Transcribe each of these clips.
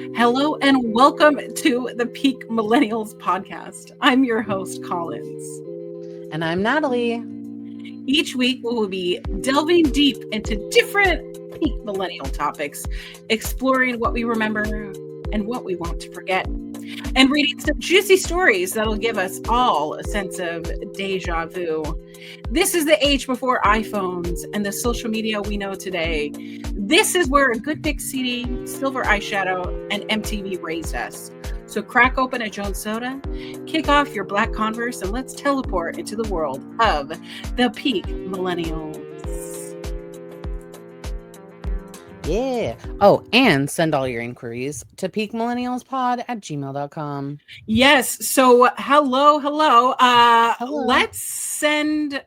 Hello and welcome to the Peak Millennials podcast. I'm your host, Collins. And I'm Natalie. Each week, we will be delving deep into different peak millennial topics, exploring what we remember and what we want to forget, and reading some juicy stories that'll give us all a sense of deja vu. This is the age before iPhones and the social media we know today. This is where a good thick CD, silver eyeshadow, and MTV raised us. So crack open a Jones Soda, kick off your black Converse, and let's teleport into the world of the Peak Millennials. Yeah. Oh, and send all your inquiries to peakmillennialspod@gmail.com. Yes. So hello. Hello. Let's send,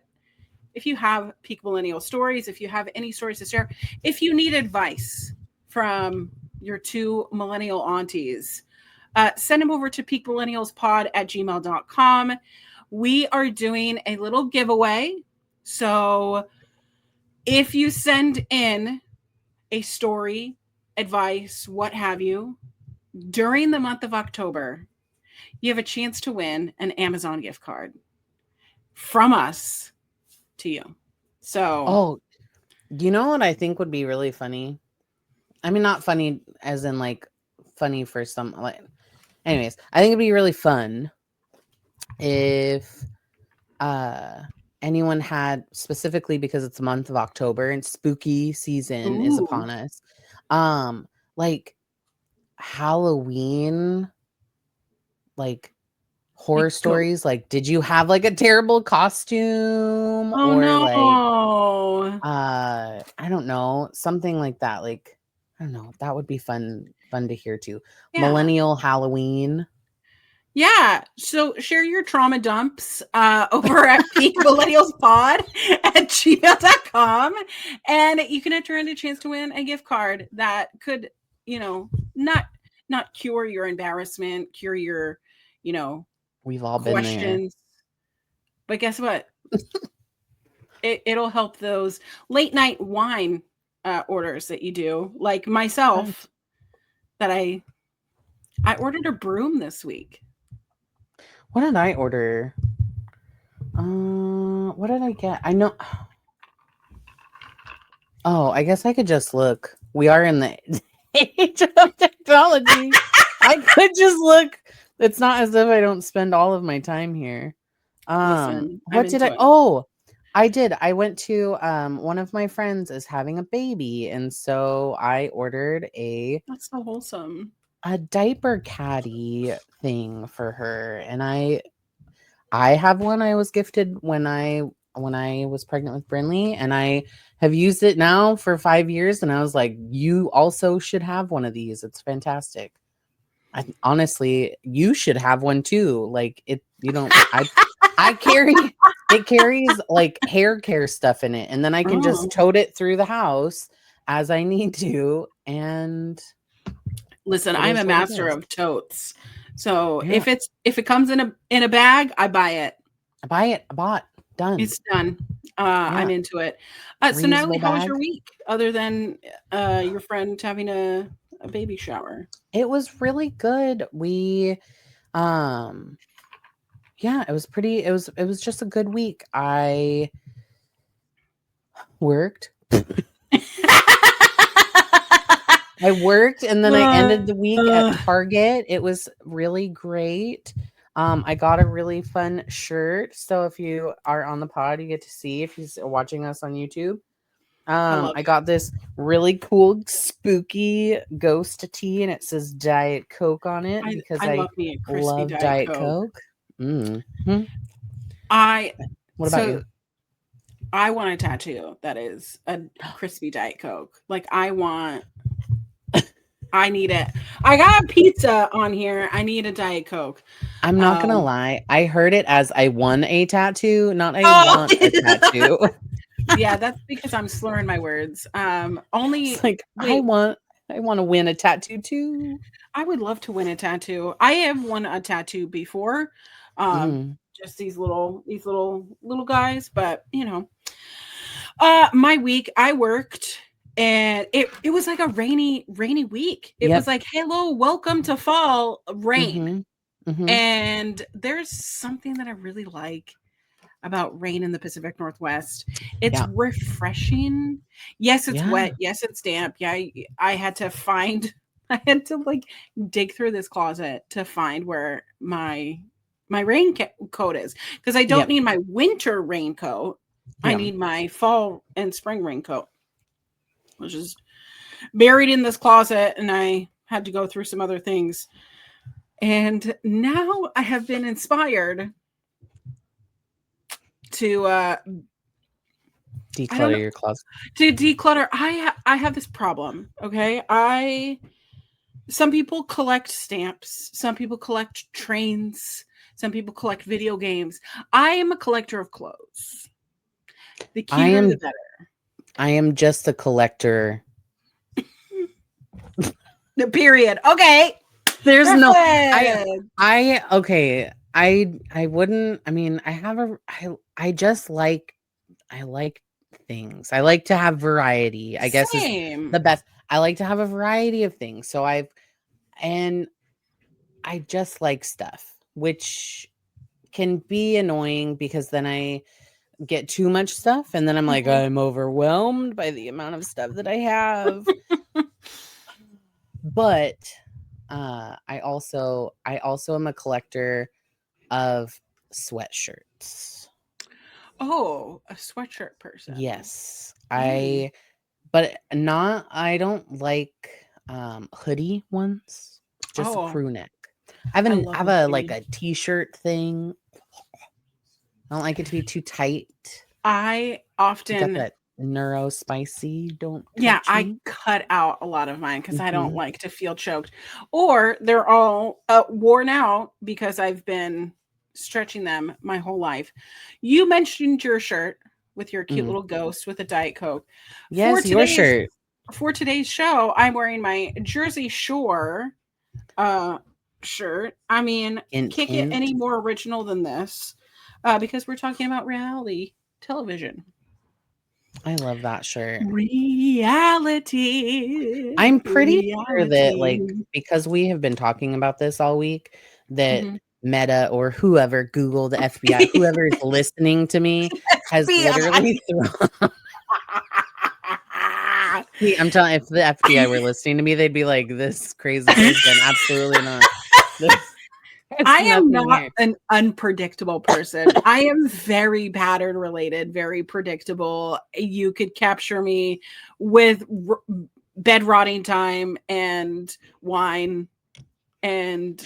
if you have Peak Millennial stories, if you have any stories to share, if you need advice from your two millennial aunties, send them over to peakmillennialspod@gmail.com. We are doing a little giveaway. So if you send in a story, advice, what have you, during the month of October, you have a chance to win an Amazon gift card from us to you. So, you know what I think would be really funny? I mean, not funny as in like funny for some, like, anyways, I think it'd be really fun if anyone had, specifically because it's the month of October and spooky season is upon us, like Halloween, like horror stories. Like, did you have like a terrible costume no. I don't know, something like that. Like, I don't know, that would be fun to hear too. Yeah. Millennial Halloween. Yeah. So share your trauma dumps over at peakmillennialspod@gmail.com. And you can enter in a chance to win a gift card that could, not cure your embarrassment, cure your, We've all questions. been there. But guess what? It'll help those late night wine orders that you do, like myself, right, that I ordered a broom this week. What did I order? What did I get? I know. Oh, I guess I could just look. We are in the age of technology. I could just look. It's not as if I don't spend all of my time here. Listen, what did I? It. Oh, I did. I went to one of my friends is having a baby, and so I ordered That's so wholesome. A diaper caddy thing for her, and I have one I was gifted when I was pregnant with Brinley, and I have used it now for 5 years, and I was like, you also should have one of these. It's fantastic. Honestly, you should have one too. Like, I carry, it carries like hair care stuff in it, and then I can just tote it through the house as I need to. And listen, I'm a master of totes. So yeah, if it comes in a bag, I buy it. I bought. Done. It's done. Yeah. I'm into it. So Natalie, how was your week other than your friend having a baby shower? It was really good. We yeah, it was pretty, it was just a good week. I worked. I worked, and then I ended the week at Target. It was really great. I got a really fun shirt. So if you are on the pod, you get to see if you're watching us on YouTube. I got this really cool spooky ghost tee, and it says Diet Coke on it because I love Diet Coke. Mm-hmm. What about you? I want a tattoo that is a crispy Diet Coke. Like, I need it. I got a pizza on here. I need a Diet Coke. I'm not gonna lie. I heard it as I won a tattoo, not I want a tattoo. Yeah, that's because I'm slurring my words. Only it's like, I want to win a tattoo too. I would love to win a tattoo. I have won a tattoo before. Just these little guys, but my week, I worked and it was like a rainy week. It was Yep. like, hello, welcome to fall rain. Mhm. Mhm. And there's something that I really like about rain in the Pacific Northwest. It's Yeah. refreshing. Yes, it's Yeah. wet. Yes, it's damp. Yeah, I had to find I had to like dig through this closet to find where my raincoat is, because I don't Yep. need my winter raincoat. I Yeah. need my fall and spring raincoat, which is buried in this closet, and I had to go through some other things. And now I have been inspired to I don't Declutter know, your closet. to declutter. I have this problem, okay? I Some people collect stamps, some people collect trains, some people collect video games. I am a collector of clothes. The I cuter the am better. I am just a collector. The period. Okay. There's no Perfect. I okay. I wouldn't, I mean, I have a I just like, I like things. I like to have variety, I guess, is Same. the best. I like to have a variety of things. So and I just like stuff, which can be annoying because then I get too much stuff and then I'm like, Mhm. I'm overwhelmed by the amount of stuff that I have. But I also am a collector of sweatshirts. Oh, a sweatshirt person. Yes. Mm. I don't like hoodie ones, just a Oh, crew neck. I I love have a a like hoodie. a t-shirt thing. I don't like it to be too tight. I You got often that neuro spicy, don't Yeah, touch I me. cut out a lot of mine because I don't Mhm. like to feel choked, or they're all worn out because I've been stretching them my whole life. You mentioned your shirt with your cute Mm. little ghost with a Diet Coke. For Yes, your today's shirt. show, I'm wearing my Jersey Shore uh shirt. I mean, Hint, can't get any hint. more original than this, because we're talking about reality television. I love that shirt. Reality, I'm pretty sure that, reality. like, because we have been talking about this all week, that Mhm. Meta or whoever, Google, the FBI, whoever is listening to me has FBI. literally thrown. See, I'm telling, if the FBI were listening to me, they'd be like, "This crazy person, absolutely not. This has I am nothing not here." an unpredictable person. I am very pattern related, very predictable. You could capture me with bed rotting time and wine and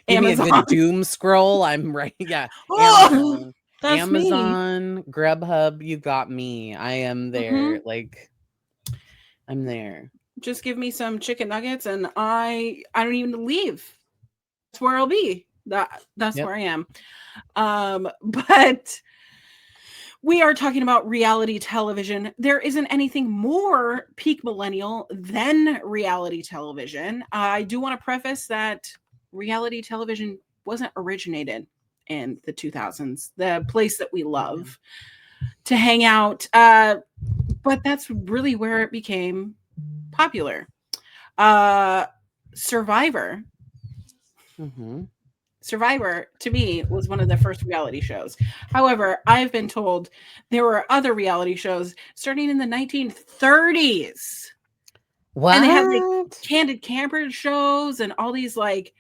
Give me a Amazon. good doom scroll. I'm right. Yeah, Oh, Amazon, that's me. Grubhub. You got me. I am there. Mhm. Like, I'm there. Just give me some chicken nuggets and I don't even leave. That's where I'll be. That's Yep. where I am. But we are talking about reality television. There isn't anything more peak millennial than reality television. I do want to preface that reality television wasn't originated in the 2000s, the place that we Yeah. love to hang out. But that's really where it became popular. Uh, Survivor. Mhm. Survivor to me was one of the first reality shows. However, I've been told there were other reality shows starting in the 1930s. And they had like What? candid camper shows and all these like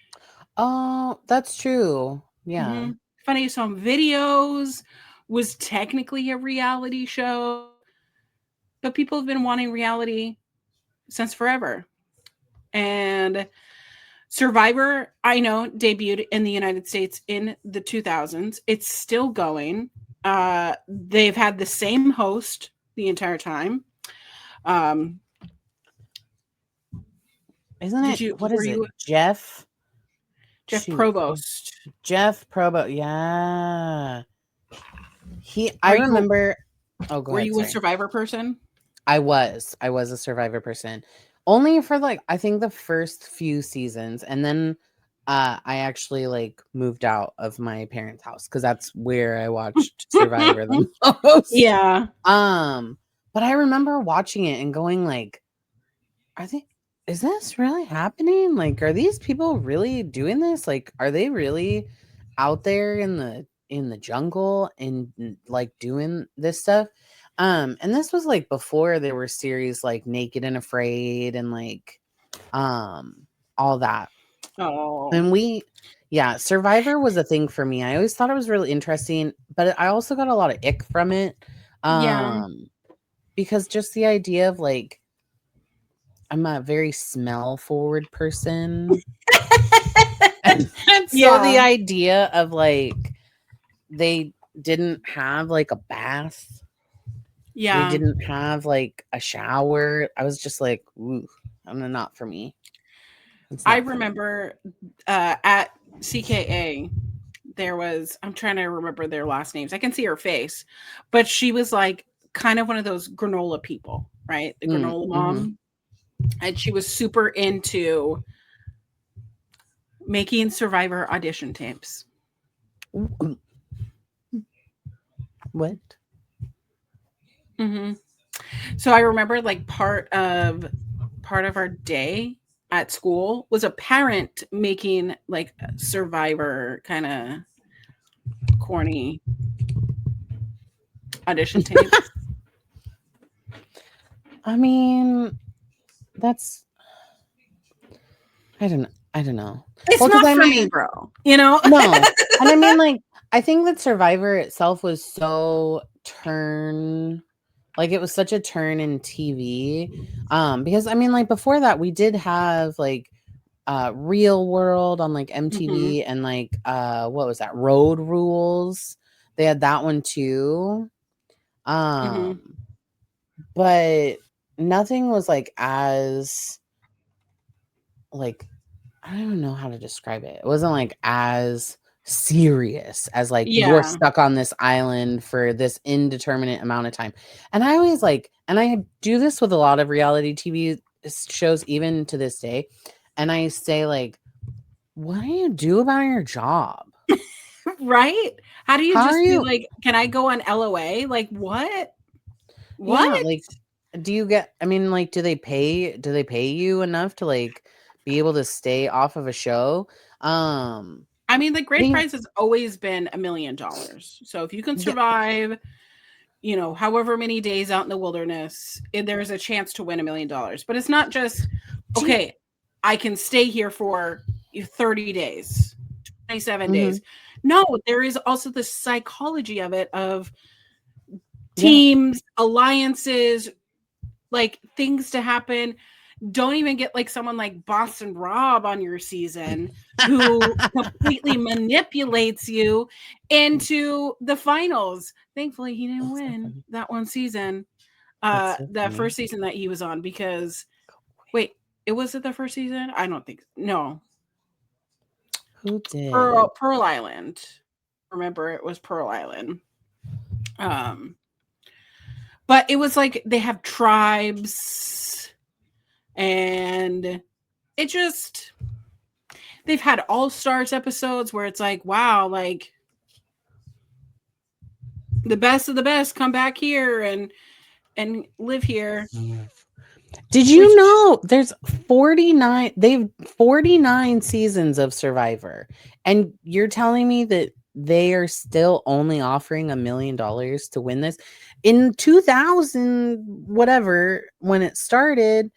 Oh, that's true. Yeah. funniest home videos was technically a reality show, but people have been wanting reality since forever. And Survivor, I know, debuted in the United States in the 2000s. It's still going. They've had the same host the entire time. Um, Isn't did it, you what were is it? you Jeff Shoot. Provost? Jeff Probo. Yeah. I Are you remember. Oh, go Were ahead. you a Sorry. Survivor person? I was a Survivor person. Only for like, I think the first few seasons, and then I actually like moved out of my parents' house because that's where I watched Survivor the most. Yeah. Um, But I remember watching it and going like, I think, is this really happening? Like, are these people really doing this? Like, are they really out there in the jungle and like doing this stuff? And this was like before there were series like Naked and Afraid and like all that. Oh, And yeah, Survivor was a thing for me. I always thought it was really interesting, but I also got a lot of ick from it. yeah. Because just the idea of like, I'm a very smell forward person. And so the Yeah. idea of like they didn't have like a bath, they Yeah. didn't have like a shower. I was just like, ooh, not for me. It's I not for me. remember at CKA, there was, I'm trying to remember their last names. I can see her face, but she was like kind of one of those granola people, right? The granola Mm-hmm. mom. And she was super into making Survivor audition tapes. What? Mm-hmm. So I remember like part of our day at school was a parent making like Survivor kind of corny audition tapes. I mean, that's I don't know. It's Well, because not I for me, mean, bro. You know? no. And I mean, like, I think that Survivor itself was so like it was such a turn in TV. Because I mean, like before that, we did have like Real World on like Mm-hmm. MTV and like what was that? Road Rules. They had that one too. Mm-hmm. Um, but nothing was like as like I don't even know how to describe it. It wasn't like as serious as like you're Yeah. stuck on this island for this indeterminate amount of time. And I always like, and I do this with a lot of reality TV shows, even to this day. And I say, like, what do you do about your job? Right? How do you How are just be you? like, can I go on LOA? Like what? Yeah, What? like, do you get? I mean, like, Do they pay you enough to like be able to stay off of a show? I mean, the grand Being prize has always been $1 million. So if you can yeah, survive, you know, however many days out in the wilderness, there's a chance to win $1 million. But it's not just, do you, okay, I can stay here for 30 days, 27 mhm, days. No, there is also the psychology of it, of yeah. teams, alliances, like things to happen. Don't even get like someone like Boston Rob on your season who completely manipulates you into the finals. Thankfully, he didn't That's so win funny. that one season, That's so the funny. first season that he was on, because wait, it was it the first season? I don't think no. Who did? Pearl Island. Remember, it was Pearl Island. Um, but it was like they have tribes, and it just, they've had all stars episodes where it's like, wow, like the best of the best come back here and live here. Did you Which, know there's 49 they've 49 seasons of Survivor, and you're telling me that they are still only offering $1 million to win this? In 2000 whatever, when it started,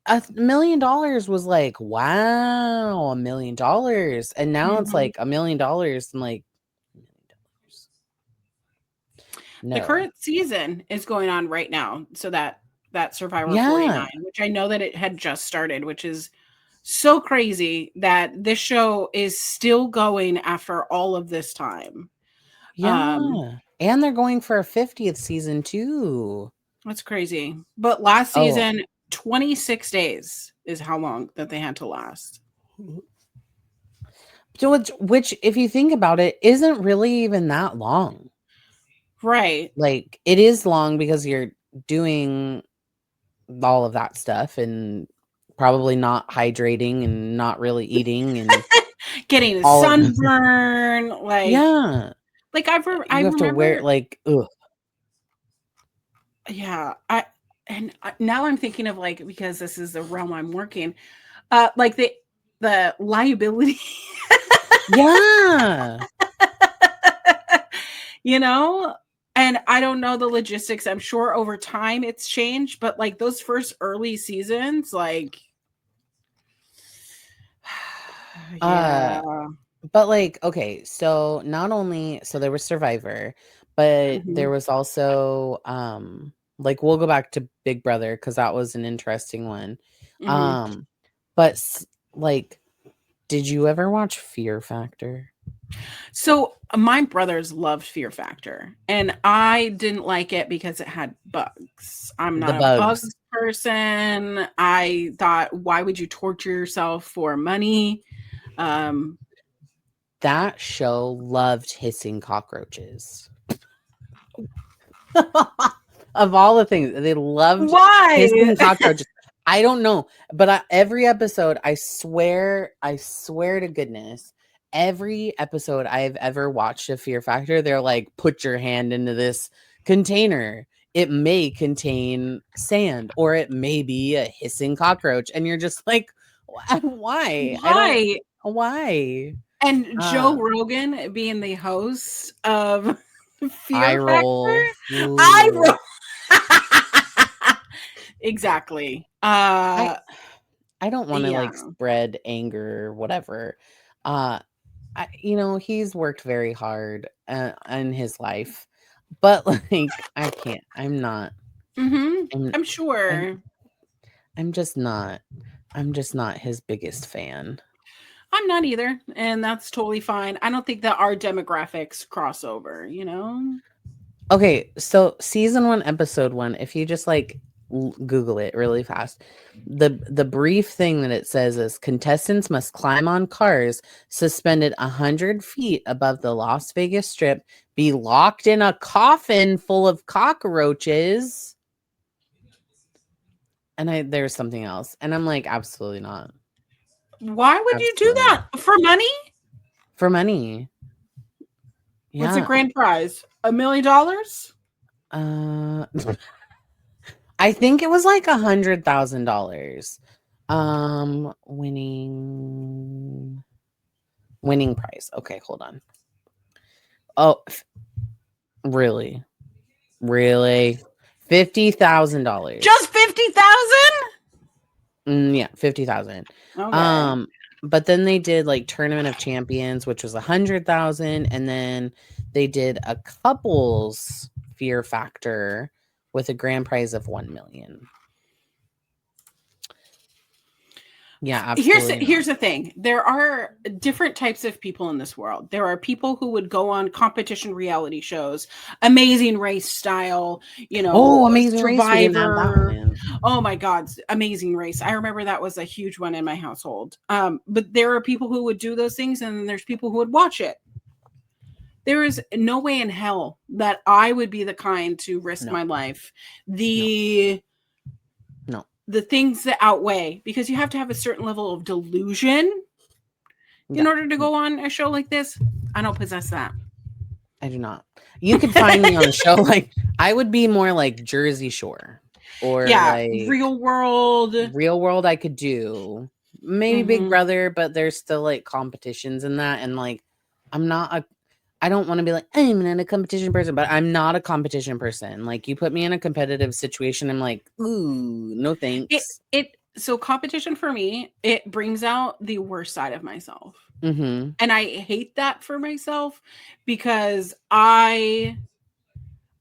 $1 million was like, wow, $1 million. And now it's mhm. like $1 million and like The no. current season is going on right now. So that Survivor Yeah. 49, which I know that it had just started, which is so crazy that this show is still going after all of this time. Um, Yeah. And they're going for a 50th season too. that's crazy. But last Oh. season, 26 days is how long that they had to last. So which, if you think about it, isn't really even that long. Right. Like it is long because you're doing all of that stuff and probably not hydrating and not really eating and Getting a all of sunburn, yeah. like You I have to wear remember, like ugh. Yeah, now I'm thinking of like, because this is the realm I'm working, like the liability, Yeah. you know. And I don't know the logistics. I'm sure over time it's changed, but like those first early seasons, like, Uh, yeah. but like, okay, so not only so there was Survivor, but there Mhm, was also like we'll go back to Big Brother because that was an interesting one. mhm. Um, but like, did you ever watch Fear Factor? So my brothers loved Fear Factor, and I didn't like it because it had bugs. I'm The not a bugs bugs. person. I thought, why would you torture yourself for money? Um, That show loved hissing cockroaches. Of all the things, they loved why? hissing cockroaches. I don't know, but every episode, I swear to goodness, every episode I've ever watched of Fear Factor, they're like, put your hand into this container. It may contain sand, or it may be a hissing cockroach, and you're just like, why? I don't. Why? Why? And Joe Uh, Rogan being the host of eye Fear Factor, roll. I Ooh. wrote exactly. I I don't want to Yeah. like spread anger or whatever. Uh he's worked very hard in his life. But like I can't. I'm I'm I'm sure. I'm just not I'm just not his biggest fan. I'm not either, and that's totally fine. I don't think that our demographics cross over, you know? Okay, so season 1 episode 1, if you just like Google it really fast. The brief thing that it says is contestants must climb on cars suspended 100 feet above the Las Vegas Strip, be locked in a coffin full of cockroaches. And there's something else. And I'm like, absolutely not. Why would you do Absolutely not. that? For money? For money. What's a Yeah. grand prize? $1,000,000? Uh I think it was like $100,000. Winning price. Okay, hold on. Oh, really? Really? $50,000. Just 50,000? Yeah, 50,000. Okay. Um, but then they did like Tournament of Champions, which was 100,000, and then they did a couples Fear Factor with a grand prize of 1 million. Yeah, absolutely not. Here's the thing. There are different types of people in this world. There are people who would go on competition reality shows, Amazing Race style, Oh, Amazing Race, we didn't add that one Survivor. in. Oh my God, Amazing Race. I remember that was a huge one in my household. But there are people who would do those things, and then there's people who would watch it. There is no way in hell that I would be the kind to risk No, my life. no, The no. the things that outweigh, because you have to have a certain level of delusion in Yeah, order to go on a show like this. I don't possess that. I do not. You could find me on a show like I would be more like Jersey Shore or Yeah, like real world. Real World I could do. Maybe Big Mm-hmm. Brother, but there's still like competitions in that. And like, I'm not a, I don't want to be like, I'm not a competition person, but I'm not a competition person. Like, you put me in a competitive situation, I'm like, ooh, no It thanks. it so competition for me, it brings out the worst side of myself. Mm-hmm. And I hate that for myself because I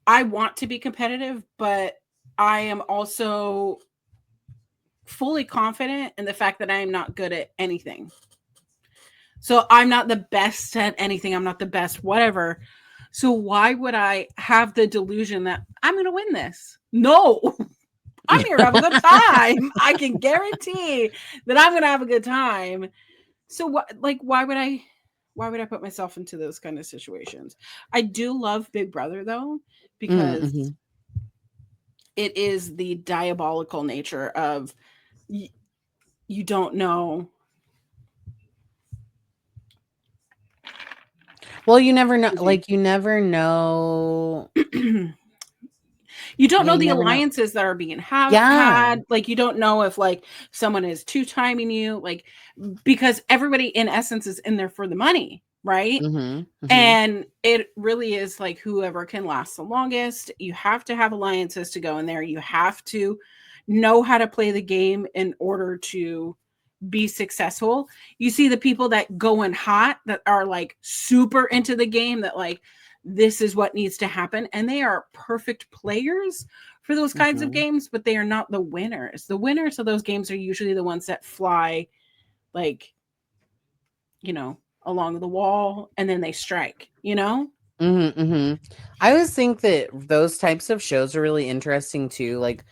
want to be competitive, but I am also fully confident in the fact that I am not good at anything. So I'm not the best at anything. I'm not the best, whatever. So why would I have the delusion that I'm going to win this? No, I'm here to have a good time. I can guarantee that I'm going to have a good time. So what, like, why would I put myself into those kind of situations? I do love Big Brother though, because Mm-hmm. it is the diabolical nature of you don't know. Well, you never know. Excuse me. Like, you never know. You don't Yeah, know you the never know. alliances that are being Yeah. had. Like, you don't know if like someone is two timing you, like, because everybody in essence is in there for the money, right? Mm-hmm. Mm-hmm. And it really is like whoever can last the longest. You have to have alliances to go in there. You have to know how to play the game in order to be successful. You see the people that go in hot, that are like super into the game, that like this is what needs to happen, and they are perfect players for those kinds of Mm-hmm. games, but they are not the winners. The winners of those games are usually the ones that fly, like, along the wall, and then they strike, Mm-hmm. Mm-hmm. I always think that those types of shows are really interesting too. Like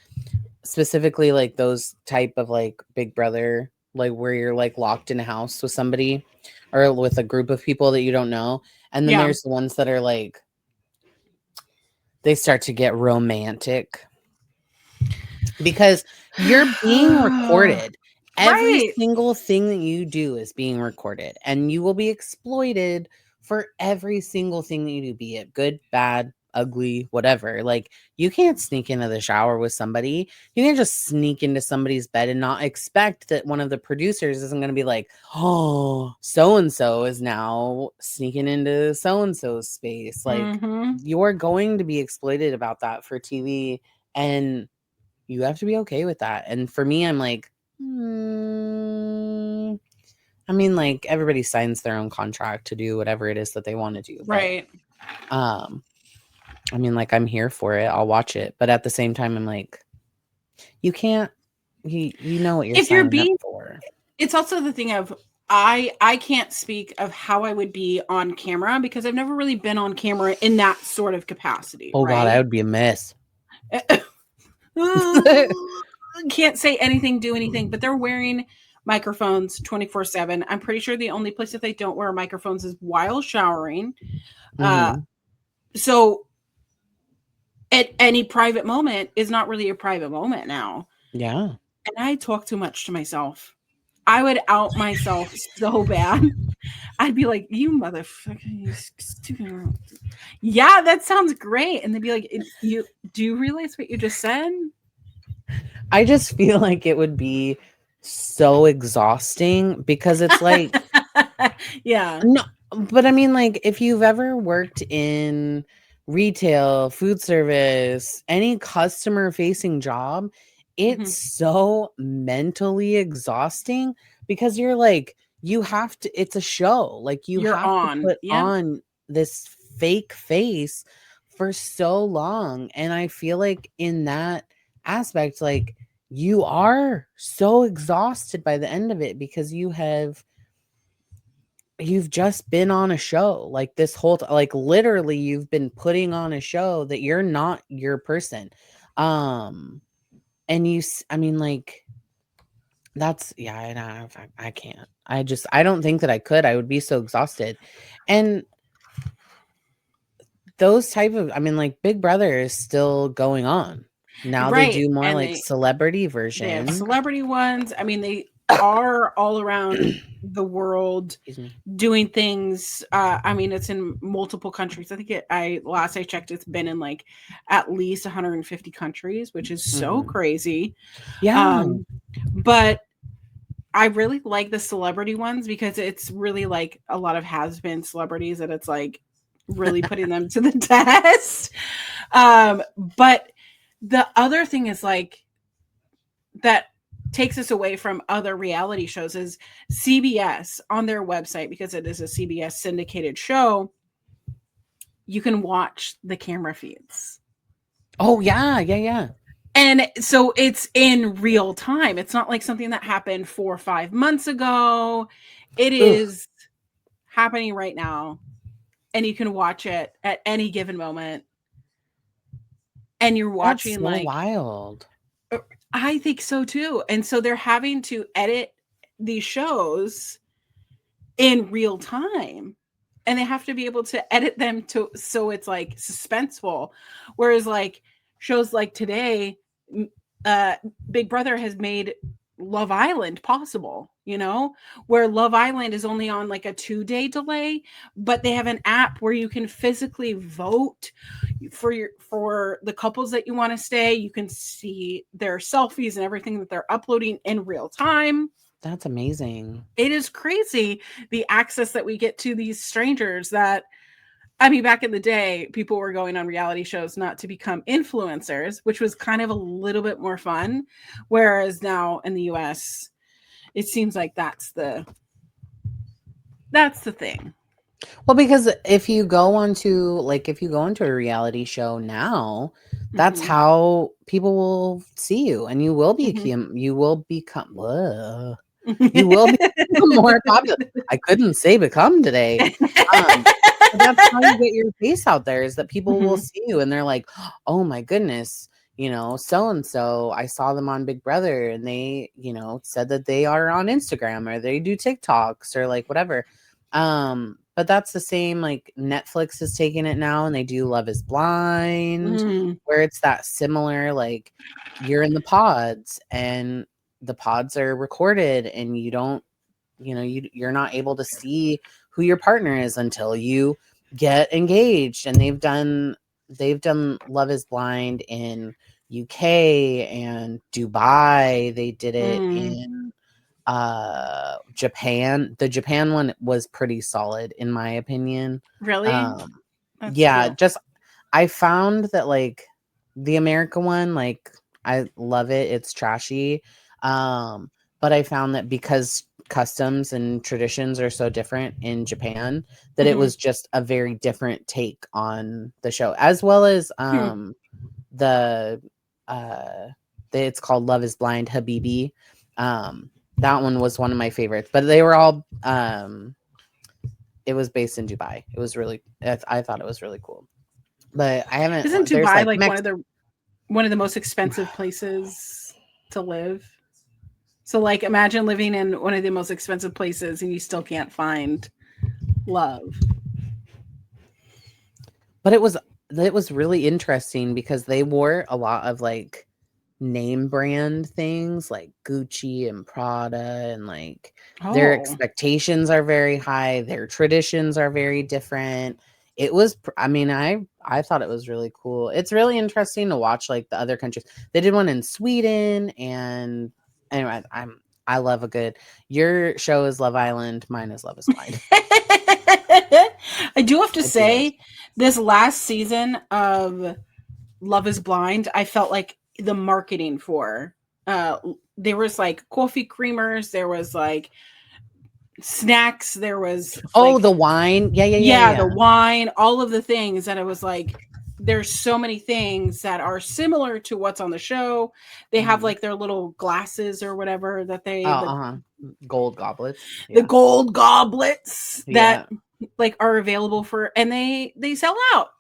specifically like those type of like Big Brother, like where you're like locked in a house with somebody or with a group of people that you don't know. And then Yeah. there's the ones that are like they start to get romantic because you're being recorded. Every Right. single thing that you do is being recorded and you will be exploited for every single thing that you do, be it good, bad, ugly, whatever. Like you can't sneak into the shower with somebody. You can't just sneak into somebody's bed and not expect that one of the producers isn't going to be like, oh, so and so is now sneaking into so and so's space. Like Mm-hmm. you're going to be exploited about that for TV. And you have to be okay with that. And for me, I'm like, I mean, like everybody signs their own contract to do whatever it is that they want to do. But Right. um, I mean, like I'm here for it. I'll watch it. But at the same time, I'm like, you can't you know what you're If you're signing up being for. It's also the thing of, I can't speak of how I would be on camera because I've never really been on camera in that sort of capacity, Oh god, I right? would be a mess. Can't say anything, do anything, but they're wearing microphones 24/7. I'm pretty sure the only place that they don't wear microphones is while showering. Uh, Mm-hmm. so at any private moment is not really a private moment now. Yeah. And I talk too much to myself. I would out myself so bad. I'd be like, "You motherfucker, you stupid." Yeah, that sounds great. And they'd be like, "You do you realize what you just said?" I just feel like it would be so exhausting because it's like Yeah. no, but I mean, like, if you've ever worked in retail, food service, any customer facing job, it's Mhm. so mentally exhausting because you're like, you have to, it's a show. Like, you You're have to on. put Yep. on this fake face for so long. And I feel like in that aspect, like, you are so exhausted by the end of it because you've just been on a show like this whole like literally you've been putting on a show that you're not your person. um and I mean like that's yeah, I can't, I don't think that I could. I would be so exhausted. And those type of, I mean, like Big Brother is still going on now. They Right. do more And like they celebrity they have version. celebrity ones. I mean, they are all around the world Excuse me. doing things. I mean, it's in multiple countries. I think last I checked, it's been in like at least 150 countries, which is so Mhm. crazy. Yeah. But I really like the celebrity ones because it's really like a lot of has-been celebrities, and it's like really putting them to the test. But the other thing is like that takes us away from other reality shows is CBS on their website, because it is a CBS syndicated show. You can watch the camera feeds. Oh yeah, yeah, yeah. And so it's in real time. It's not like something that happened 4 or 5 months ago. It Ugh, is happening right now, and you can watch it at any given moment. And you're that's watching so like, wild. I think so too. And so they're having to edit these shows in real time. And they have to be able to edit them to so it's like suspenseful. Whereas like shows like today, uh Big Brother has made Love Island possible. you know, where Love Island is only on like a 2-day delay, but they have an app where you can physically vote for the couples that you want to stay. You can see their selfies and everything that they're uploading in real time. That's amazing. It is crazy the access that we get to these strangers that, I mean, back in the day, people were going on reality shows not to become influencers, which was kind of a little bit more fun. Whereas now in the US, it seems like that's the thing. Well, because if you go onto a reality show now, that's Mhm. how people will see you, and you will Mhm. become you will become more popular. I couldn't say become today. Um, but that's how you get your face out there, is that people will Mhm. see you and they're like, "Oh my goodness, so and so, I saw them on Big Brother and they, said that they are on Instagram or they do TikToks or like whatever." But that's the same, like Netflix is taking it now and they do Love is Blind, Mhm. where it's that similar, like you're in the pods and the pods are recorded and you don't, you're not able to see who your partner is until you get engaged. And they've done Love is Blind in UK and Dubai. They did it Mm. in Japan. The Japan one was pretty solid in my opinion. Really? um That's yeah, cool. just I found that like the America one, like I love it, it's trashy. But I found that because customs and traditions are so different in Japan, that it Mhm. was just a very different take on the show, as well as Hmm. the uh it's called Love is Blind Habibi. That one was one of my favorites, but they were all it was based in Dubai. It was really, I thought it was really cool. But I Isn't haven't, there's Dubai like like Mex one of the most expensive places to live? So like imagine living in one of the most expensive places and you still can't find love. but it was really interesting because they wore a lot of like name brand things like Gucci and Prada, and like their Oh. expectations are very high, their traditions are very different. It was I mean, I thought it was really cool. It's really interesting to watch like the other countries. They did one in Sweden, and anyway, I love a good, your show is Love Island, mine is Love is Blind. I do have to I do Love is say, this last season of Love is Blind, I felt like the marketing for uh there was like coffee creamers, there was like snacks, there was Oh, like, the wine. Yeah, yeah, yeah, yeah, the yeah. wine, all of the things that I was like, there's so many things that are similar to what's on the show. They have Mhm. like their little glasses or whatever that Oh, they uh-huh. Gold goblets. the Yeah. gold goblets that Yeah. like are available for, and they sell out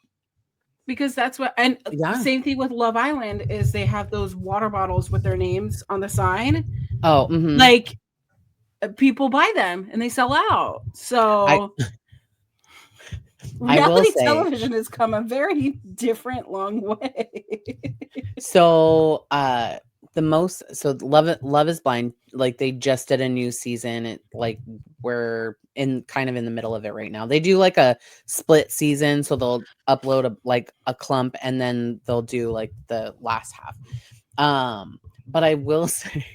because that's what. And Yeah. same thing with Love Island is they have those water bottles with their names on the sign. Oh, mhm. Like people buy them and they sell out. I So I will reality say, television has come a very different long way. so Love is Blind, like they just did a new season. It like we're in kind of in the middle of it right now. They do like a split season, so they'll upload a clump and then they'll do like the last half. But I will say,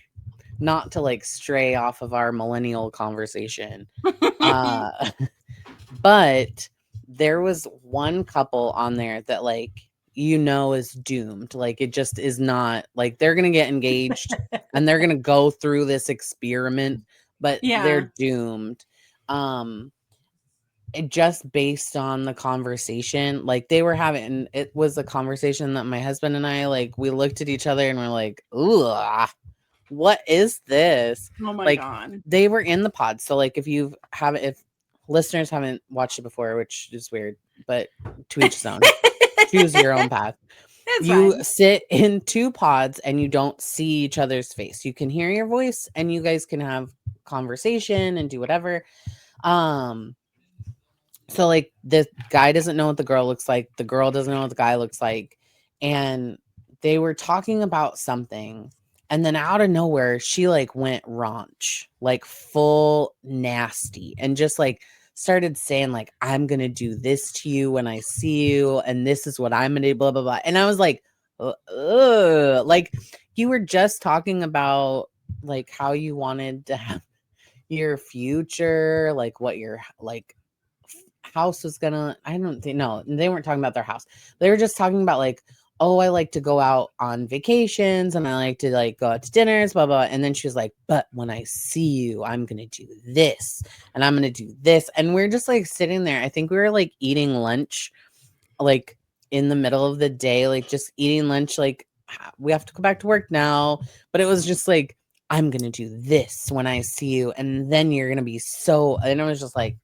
not to like stray off of our millennial conversation, uh but there was one couple on there that like is doomed. Like it just is not, like they're gonna get engaged and they're gonna go through this experiment, but Yeah. they're doomed. um just based on the conversation like they were having, it was a conversation that my husband and I, like, we looked at each other and we're like, ooh, what is this? Oh my Like, god. they were in the pod. So like if listeners haven't watched it before, which is weird, but to each his own. Choose your own path. It's You fine. sit in two pods and you don't see each other's face. You can hear your voice and you guys can have conversation and do whatever. Um so like the guy doesn't know what the girl looks like, the girl doesn't know what the guy looks like, and they were talking about something, And then out of nowhere, she like went raunch, like full nasty, and just like started saying like, I'm gonna do this to you when I see you, and this is what I'm gonna do, blah blah blah. And I was like, ugh. Like you were just talking about like how you wanted to have your future, like what your like house was gonna, I don't think, no, they weren't talking about their house. They were just talking about like, oh, I like to go out on vacations and I like to like go out to dinners, blah blah. And then she was like, but when I see you, I'm gonna do this and I'm gonna do this. And we're just like sitting there. I think we were like eating lunch like in the middle of the day, like just eating lunch, like we have to go back to work now. But it was just like, I'm gonna do this when I see you, and then you're gonna be so, and I was just like,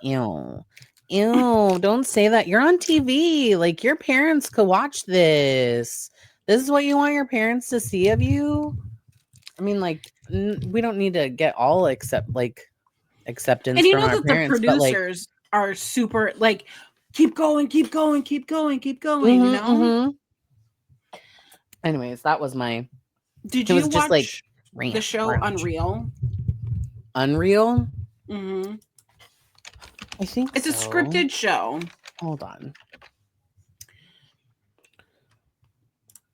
ew, don't say that. You're on TV. Like your parents could watch this. This is what you want your parents to see of you. I mean, like, we don't need to get all acceptance And you from know our that the parents, but like, producers are super like, keep going, keep going, keep going, keep going, you know? Anyways, that was my, Did it was you just like watch rant, the show Unreal? Unreal? Mm-hmm. I think It's a so. scripted show. Hold on.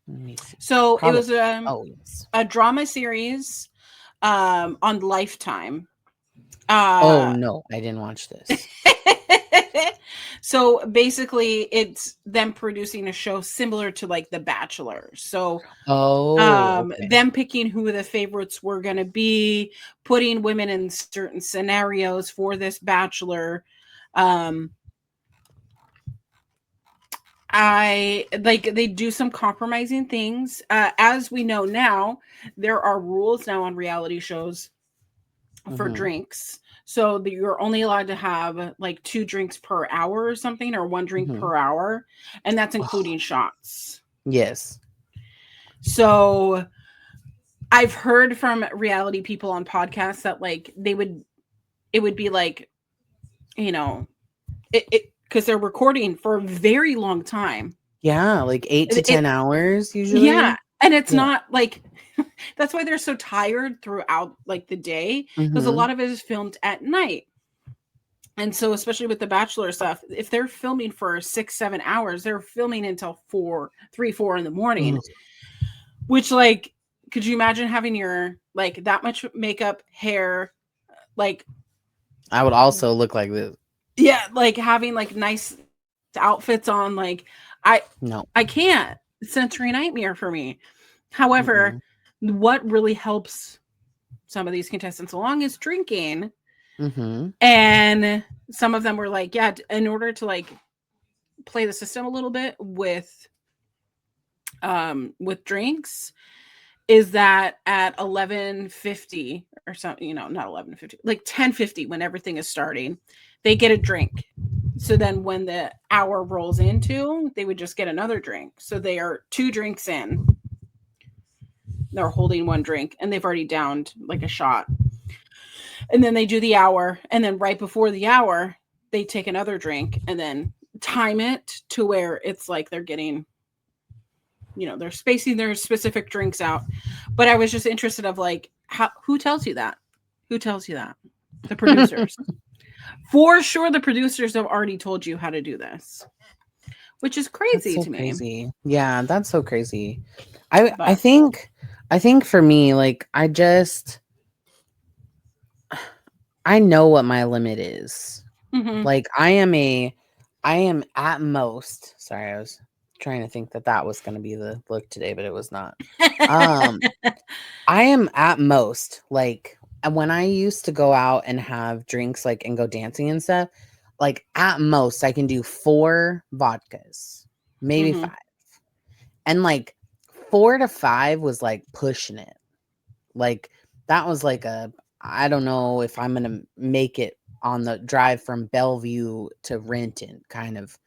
Let me see. So Probably. it was Yes. a drama series on Lifetime. Oh no, I didn't watch this. So basically it's them producing a show similar to like The Bachelor. So Okay. them picking who the favorites were going to be, putting women in certain scenarios for this bachelor. I like they do some compromising things. As we know now, there are rules now on reality shows for drinks. So that you're only allowed to have like 2 drinks per hour or something, or 1 drink per hour, and that's including shots. Yes. So I've heard from reality people on podcasts that like it would be like, you know, it because they're recording for a very long time. Yeah, like 8 to 10 hours usually. Yeah, and it's not like that's why they're so tired throughout like the day, because a lot of it is filmed at night. And so especially with the Bachelor stuff, if they're filming for 6-7 hours, they're filming until 4 in the morning. Which, like, could you imagine having your like that much makeup, hair, like I would also look like this. Yeah, like having like nice outfits on, like I can't. It's sensory nightmare for me. However, what really helps some of these contestants along is drinking. And some of them were like, yeah, in order to like play the system a little bit with drinks, is that at 11:50 or something, not 11:50, like 10:50, when everything is starting, they get a drink. So then when the hour rolls into, they would just get another drink. So they are 2 drinks in. They're holding 1 drink and they've already downed like a shot. And then they do the hour, and then right before the hour, they take another drink and then time it to where it's like they're getting, they're spacing their specific drinks out. But I was just interested of like, who tells you that? Who tells you that? The producers. For sure, the producers have already told you how to do this, which is crazy to me. Yeah, that's so crazy. I think for me, like, I know what my limit is. Like, I am at most. Sorry, I was trying to think that was going to be the look today, but it was not. I am at most, like, when I used to go out and have drinks, like, and go dancing and stuff, like, at most I can do 4 vodkas, maybe 5. And like 4 to 5 was like pushing it. Like that was like I don't know if I'm going to make it on the drive from Bellevue to Renton, kind of.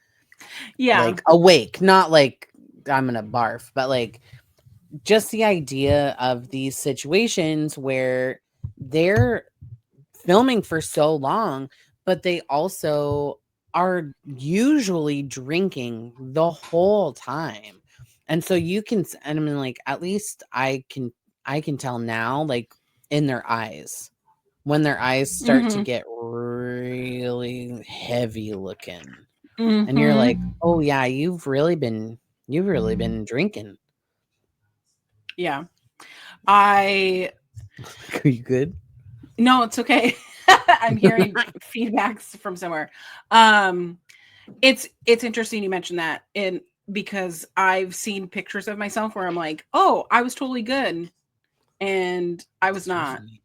Yeah. Like awake, not like I'm going to barf, but like just the idea of these situations where they're filming for so long, but they also are usually drinking the whole time. And so you can, and I mean, like, at least I can tell now, like, in their eyes, when their eyes start to Mm-hmm. get really heavy looking, and you're like, Mm-hmm. oh yeah, you've really been drinking. Yeah. I Are you good? No, it's okay. I'm hearing feedbacks from somewhere. Um, it's interesting you mentioned that, and because I've seen pictures of myself where I'm like, oh, I was totally good, and I was So not. funny.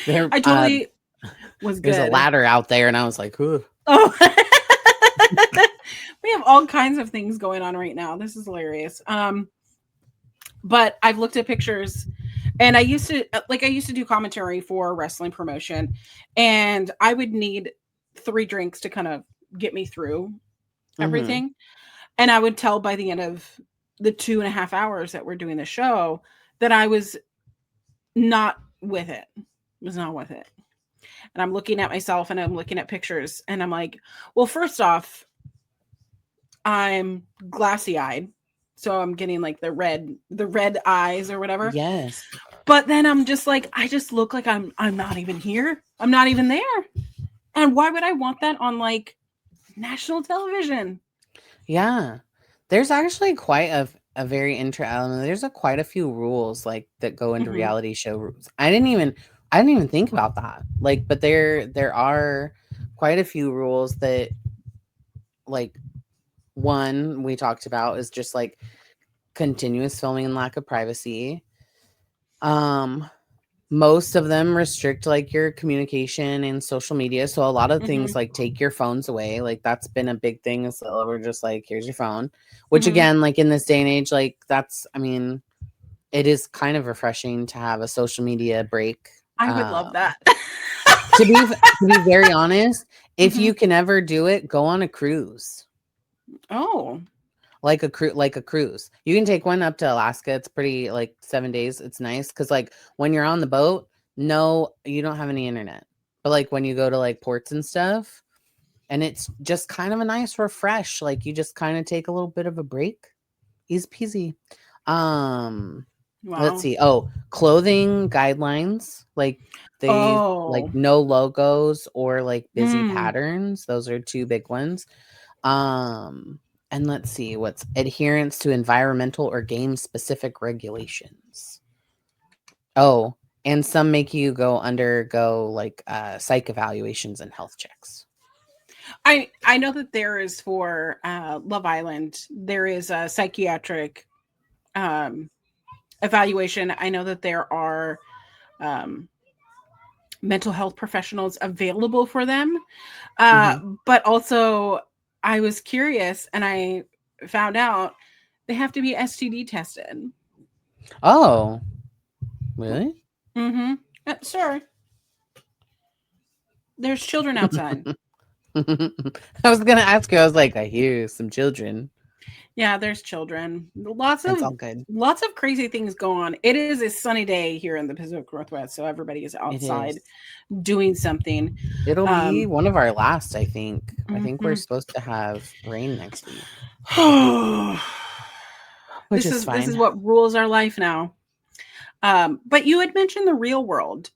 There, I totally was there's a good. ladder out there, and I was like, ooh. Oh, we have all kinds of things going on right now. This is hilarious. But I've looked at pictures, and I used to do commentary for wrestling promotion, and I would need 3 drinks to kind of get me through Mm-hmm. everything. And I would tell by the end of the 2.5 hours that we're doing the show that I was not with it. Was not with it. And I'm looking at myself and I'm looking at pictures and I'm like, well, first off, I'm glassy eyed. So I'm getting like the red eyes or whatever. Yes. But then I'm just like, I just look like I'm not even here. I'm not even there. And why would I want that on like national television? Yeah. There's actually quite a very there's quite a few rules like that go into Mm-hmm. reality show rules. I didn't even think about that. Like, but there are quite a few rules that, like, one we talked about is just like continuous filming and lack of privacy. Um Most of them restrict like your communication and social media. So a lot of things Mm-hmm. like take your phones away. Like that's been a big thing. Is that we're just like, here's your phone. Which Mm-hmm. again, like in this day and age, like that's, I mean, it is kind of refreshing to have a social media break. I would love Um, that. to be very honest, if Mm-hmm. you can ever do it, go on a cruise. Oh, Like a cruise. You can take one up to Alaska. It's pretty, like 7 days. It's nice because like when you're on the boat, no, you don't have any internet. But like when you go to like ports and stuff, and it's just kind of a nice refresh. Like you just kind of take a little bit of a break. Easy peasy. Um, let's wow. see. Oh, clothing guidelines. Like Oh. no logos or like busy Mm. patterns. Those are two big ones. Um, and let's see what's adherence to environmental or game specific regulations. Oh, and some make you undergo like psych evaluations and health checks. I know that there is for Love Island, there is a psychiatric um, evaluation. I know that there are um, mental health professionals available for them. Hmm. But also, I was curious and I found out they have to be STD tested. Oh, really? Mm-hmm. Sir, there's children outside. I was gonna ask you. I was like, I hear some children. Yeah, there's children. It's all good. Lots of crazy things go on. It is a sunny day here in the Pacific Northwest, so everybody is It outside is. doing something. It'll be Um, one of our last, I think. I think we're mhm. supposed to have rain next week, which This is is fine. what rules our life now. But you had mentioned the Real World.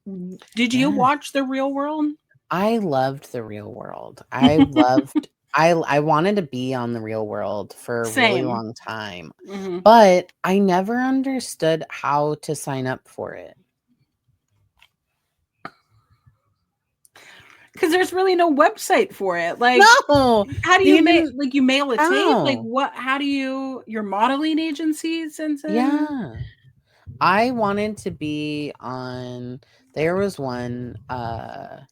Did you Yes. watch the Real World? I loved the real world. I wanted to be on the real world for a really Same. long time, Mhm. but I never understood how to sign up for it. Because there's really no website for it. Like, No, how do you mail? even Like, you mail a tape? Like, how? what? How do you? Your modeling agency sends in? Yeah. I wanted to be on, there was one,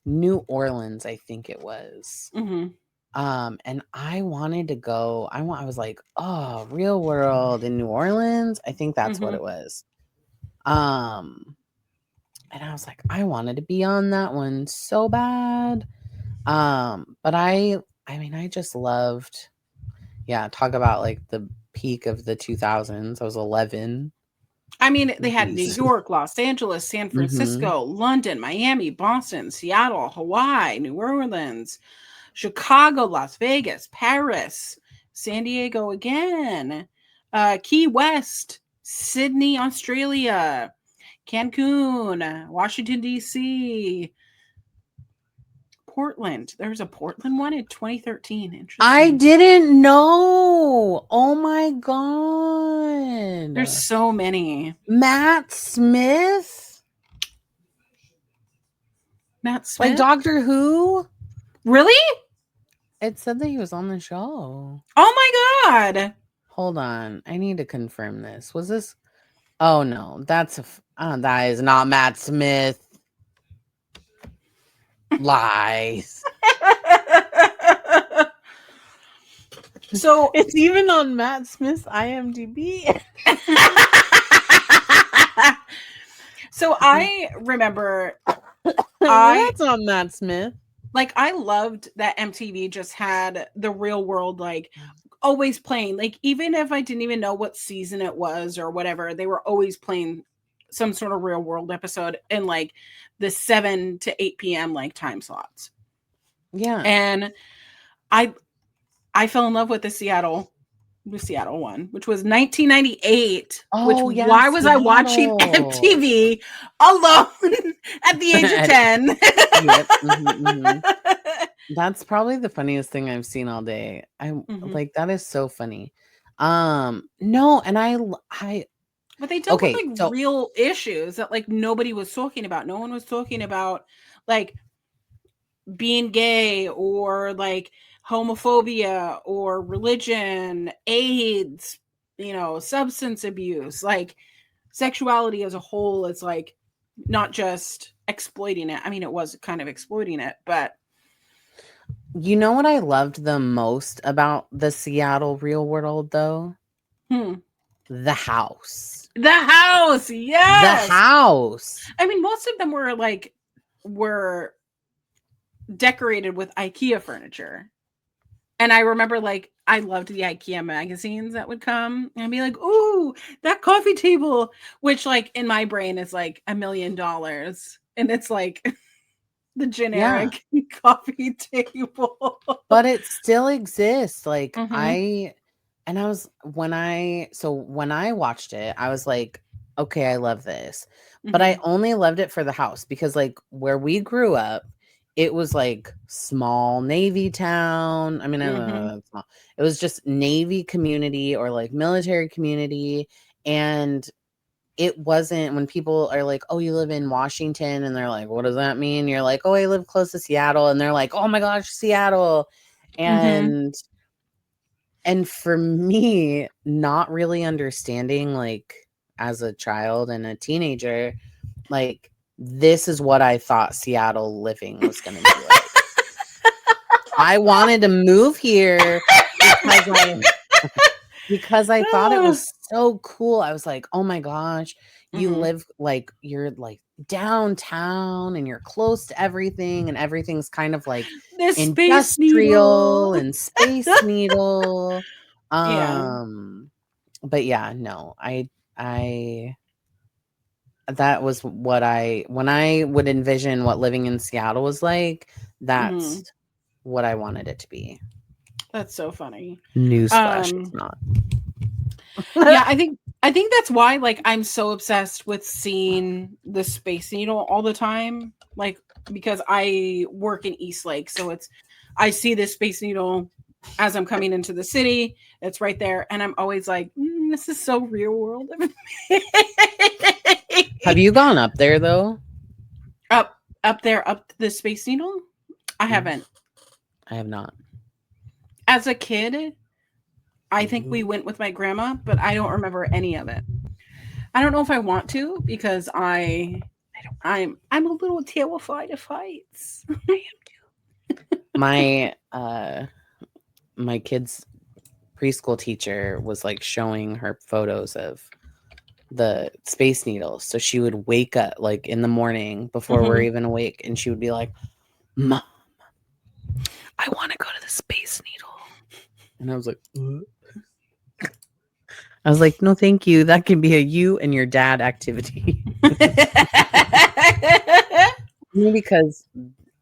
New Orleans, I think it was. Hmm. And I wanted to go. I was like, oh, real world in New Orleans. I think that's what Hmm. it was. Um, and I was like, I wanted to be on that one so bad. But I mean, I just loved, yeah, talk about like the peak of the 2000s. I was 11. I mean, they had New Jeez. York, Los Angeles, San Hmm. Francisco, London, Miami, Boston, Seattle, Hawaii, New Orleans, Chicago, Las Vegas, Paris, San Diego again. Key West, Sydney, Australia, Cancun, Washington, D.C., Portland. There's a Portland one in 2013. Interesting. I didn't know. Oh my god. There's so many. Matt Smith? Matt Smith? Like Doctor Who? Really? It said that he was on the show. Oh my god. Hold on. I need to confirm this. Was this? Oh no. That is not Matt Smith. Lies. So it's even on Matt Smith's IMDb. So I remember that's on Matt Smith. Like, I loved that MTV just had the Real World, like, always playing. Like, even if I didn't even know what season it was or whatever, they were always playing some sort of Real World episode in, like, the 7 to 8 p.m., like, time slots. Yeah. And I fell in love with the Seattle one, which was 1998. Oh, yeah, why was Seattle. I watching MTV alone at the age of 10? Yep. Mm-hmm. That's probably the funniest thing I've seen all day. Like, that is so funny. No, and I but they dealt with like real issues that like nobody was talking about. No one was talking about like being gay or like homophobia or religion, AIDS, substance abuse, like sexuality as a whole. Is like not just exploiting it. I mean, it was kind of exploiting it, but you know what I loved the most about the Seattle Real World though? The house. Yes. The house. I mean, most of them were decorated with IKEA furniture. And I remember, like, I loved the IKEA magazines that would come. And I'd be like, ooh, that coffee table, which, like, in my brain is, like, $1 million. And it's, like, the generic coffee table. But it still exists. Like, when I watched it, I was like, okay, I love this. But I only loved it for the house because, like, where we grew up, it was like small Navy town. I mean, I don't know that's small. It was just Navy community or like military community. And it wasn't when people are like, oh, you live in Washington. And they're like, what does that mean? You're like, oh, I live close to Seattle. And they're like, oh my gosh, Seattle. And for me, not really understanding, like, as a child and a teenager, like, this is what I thought Seattle living was going to be like. I wanted to move here because I thought it was so cool. I was like, oh my gosh, you live like, you're like downtown and you're close to everything and everything's kind of like industrial and Space Needle. But yeah, no, I that was what when I would envision what living in Seattle was like, that's what I wanted it to be. That's so funny. Newsflash, it's not. Yeah, I think that's why, like, I'm so obsessed with seeing the Space Needle all the time. Like, because I work in Eastlake, so I see the Space Needle as I'm coming into the city. It's right there, and I'm always like, this is so real world. Have you gone up there though? Up to the Space Needle? I haven't. I have not. As a kid, I think we went with my grandma, but I don't remember any of it. I don't know if I want to because I'm a little terrified of heights. I am too. My kid's preschool teacher was like showing her photos of the Space Needle. So she would wake up like in the morning before we're even awake, and she would be like, Mom, I want to go to the Space Needle. And I was like, what? I was like, no, thank you. That can be a you and your dad activity. Because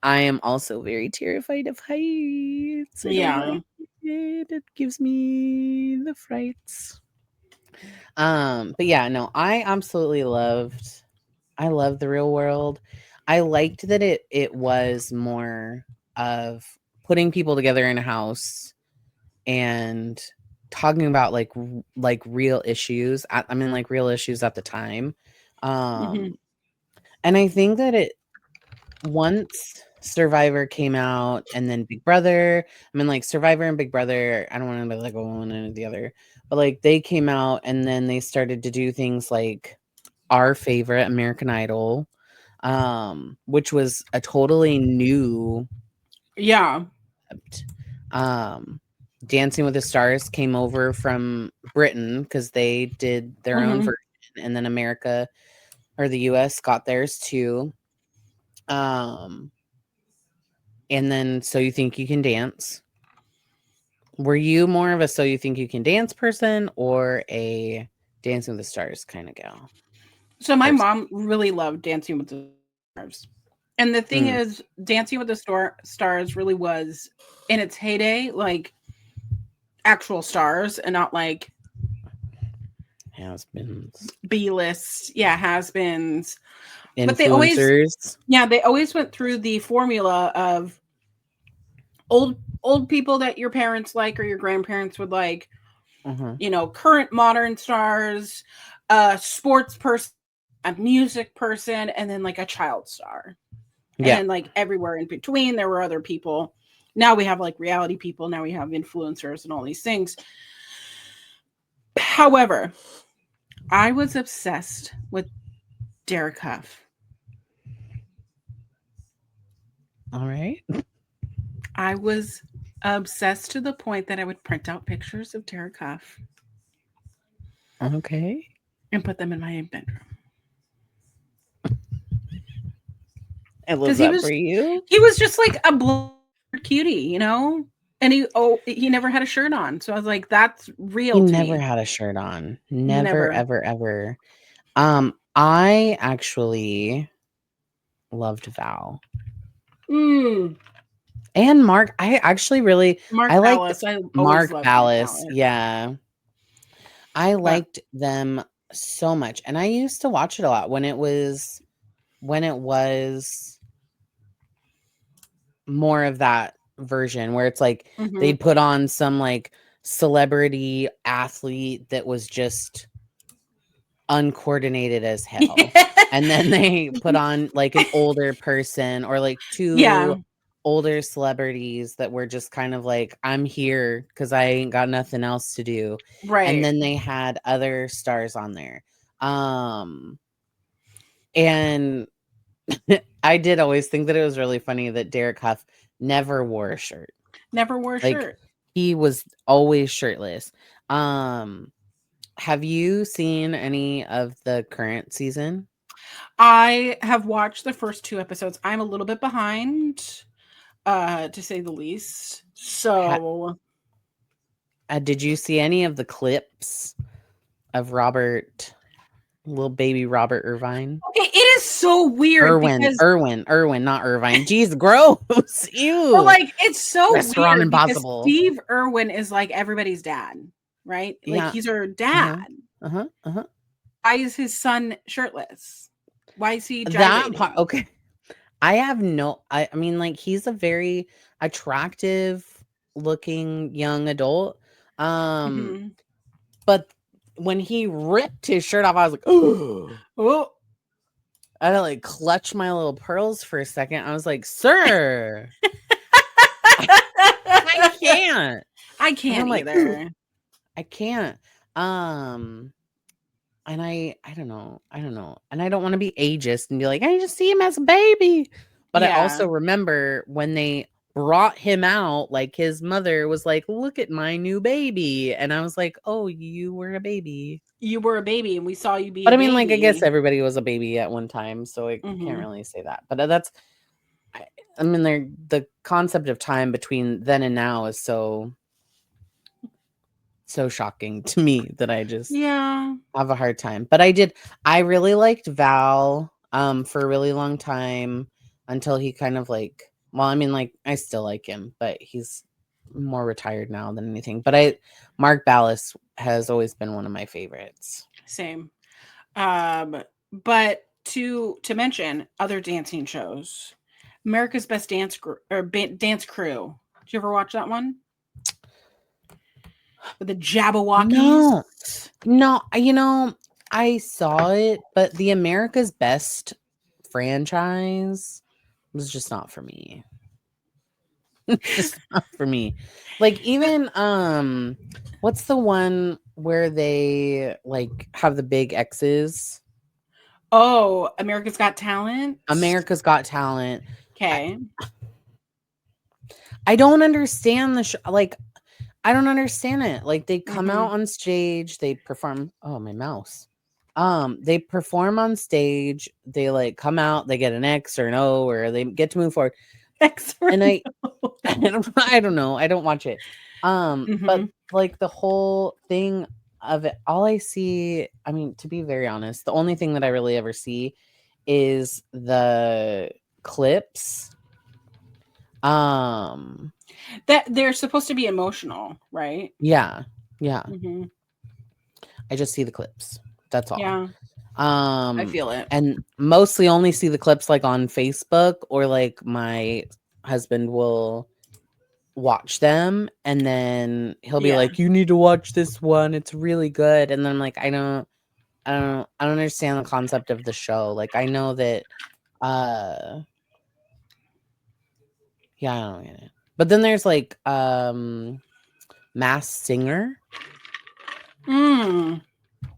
I am also very terrified of heights. Yeah. It gives me the frights. But yeah, no, I love the Real World. I liked that it was more of putting people together in a house and talking about like real issues. I mean like real issues at the time. Mhm. And I think that it once Survivor came out and then Big Brother, I mean like Survivor and Big Brother, I don't want to be like one and the other, but like they came out and then they started to do things like our favorite American Idol, which was a totally new Yeah. concept. Um, Dancing with the Stars came over from Britain because they did their own Mhm. version, and then America or the US got theirs too. Um, and then So You Think You Can Dance. Were you more of a So You Think You Can Dance person or a Dancing with the Stars kind of gal So my person? mom really loved Dancing with the Stars. And the thing Mm, is, Dancing with the Stars really was in its heyday, like actual stars and not like has-beens, B-list, yeah, has-beens. But influencers. they always went through the formula of old people that your parents like or your grandparents would like, Uh-huh. current modern stars, a sports person, a music person, and then like a child star. And Yeah. then like everywhere in between there were other people. Now we have like reality people, now we have influencers and all these things. However, I was obsessed with Derek Huff. All right. I was obsessed to the point that I would print out pictures of Derek Huff Okay. and put them in my bedroom. I love Because that for you. he was just like a blonde cutie. And he never had a shirt on. So I was like, that's He real to never me. had a shirt on. Never, Never. ever, ever. I actually loved Val Mm, and Mark. I actually really, I Mark liked Ballas. I always Mark loved Mark Ballas. Ballas. Yeah, I But liked them so much, and I used to watch it a lot when it was more of that version where it's like mhm. they'd put on some like celebrity athlete that was just uncoordinated as hell. And then they put on like an older person or like Yeah, two older celebrities that were just kind of like, I'm here because I ain't got nothing else to do. And right. then they had other stars on there. Um, and I did always think that it was really funny that Derek Huff never wore a shirt. Never wore a Like shirt. he was always shirtless. Um, have you seen any of the current season? I have watched the first two episodes. I'm a little bit behind, to say the least. Ha- So did you see any of the clips of Robert, little baby Robert Irvine? okay, it is so weird because Irwin, not Irvine. Jeez, gross. but Ew. like it's so Restaurant weird because Impossible. Steve Irwin is like everybody's dad, right? Like Yeah. he's her Uh-huh. dad. Uh-huh. Uh-huh. Why is his son shirtless? Why is he That part, gyrating? okay. I mean, like, he's a very attractive looking young adult. Um, Mhm. but when he ripped his shirt off, I was like, oh, Oh, I had to like clutch my little pearls for a second. I was like, sir, I can't. I And can't I'm like, either. I can't. Um, and I don't know. I don't know. And I don't want to be ageist and be like, I just see him as a baby. But I Yeah, also remember when they brought him out, like his mother was like, look at my new baby. And I was like, oh, you were a baby. you were a baby, and we saw you be But a I mean, like, I guess baby. everybody was a baby at one time. So I can't Mhm. really say that. But I, I mean, the concept of time between then and now is so shocking to me that I just Yeah. have a hard time. But I really liked Val for a really long time until he kind of like, well, I mean, like, I still like him, but he's more retired now than anything. But Mark Ballas has always been one of my favorites. Same. But to mention other dancing shows, America's Best Dance Crew. Did you ever watch that one with the Jabberwockies? No, I saw it, but the America's Best franchise was just not for me. Just not for me. Like, even what's the one where they like have the big X's? Oh, America's Got Talent. America's Got Talent. Okay. I don't understand the show. Like, I don't understand it. Like, they come out on stage, they perform. Oh, my mouse. They perform on stage. They like come out. They get an X or an O, or they get to move forward. X or and I don't know. I don't watch it. But like the whole thing of it, all I see. I mean, to be very honest, the only thing that I really ever see is the clips. That they're supposed to be emotional, right? Yeah. I just see the clips. That's all. Yeah. I feel it. And mostly only see the clips like on Facebook, or like my husband will watch them and then he'll be like, you need to watch this one. It's really good. And then I'm like, I don't understand the concept of the show. Like, I know that yeah, I don't get it. But then there's like Masked Singer.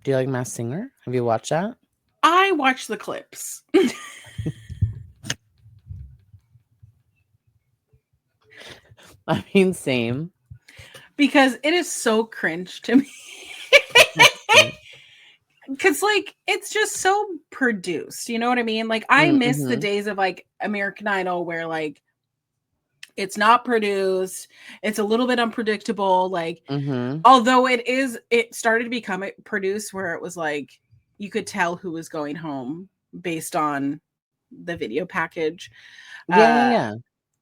Do you like Masked Singer? Have you watched that? I watch the clips. I mean, same. Because it is so cringe to me. Because, like, it's just so produced. You know what I mean? Like, I miss the days of, like, American Idol where, like, it's not produced. It's a little bit unpredictable. Like, although it started to become produced where it was, like, you could tell who was going home based on the video package. Yeah.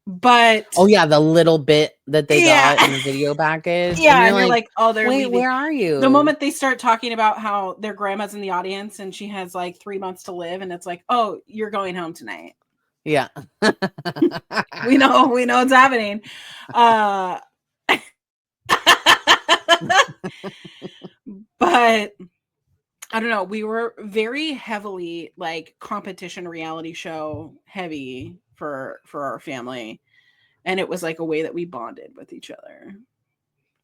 But oh yeah, the little bit that they got in the video package. Yeah, and you're like, oh, they're leaving. Where are you? The moment they start talking about how their grandma's in the audience and she has like 3 months to live, and it's like, oh, you're going home tonight. Yeah. we know what's happening. But I don't know. We were very heavily like competition reality show heavy for our family. And it was like a way that we bonded with each other.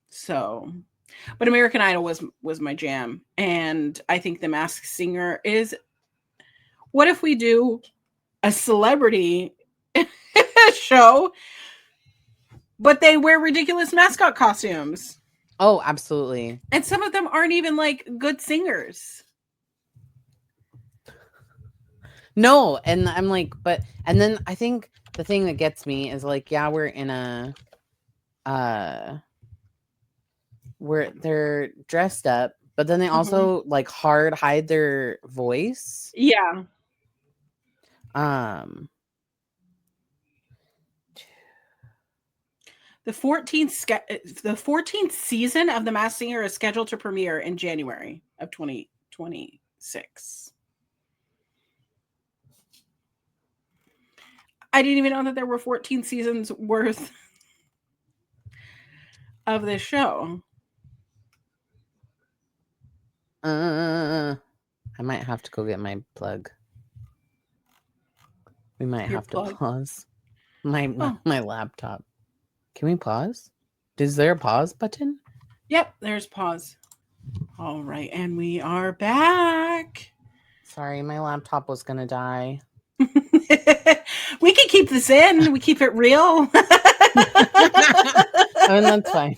So, but American Idol was my jam. And I think The Masked Singer is, what if we do a celebrity show, but they wear ridiculous mascot costumes? Oh, absolutely. And some of them aren't even like good singers. No, and I'm like, and then I think the thing that gets me is like, yeah, we're in a where they're dressed up, but then they also like hard hide their voice. Yeah. The 14th season of The Masked Singer is scheduled to premiere in January of 2026. I didn't even know that there were 14 seasons worth of this show. I might have to go get my plug. We might have to pause my laptop. Can we pause? Is there a pause button? Yep, there's pause. All right, and we are back. Sorry, my laptop was gonna die. We can keep this in. We keep it real. I mean, that's fine.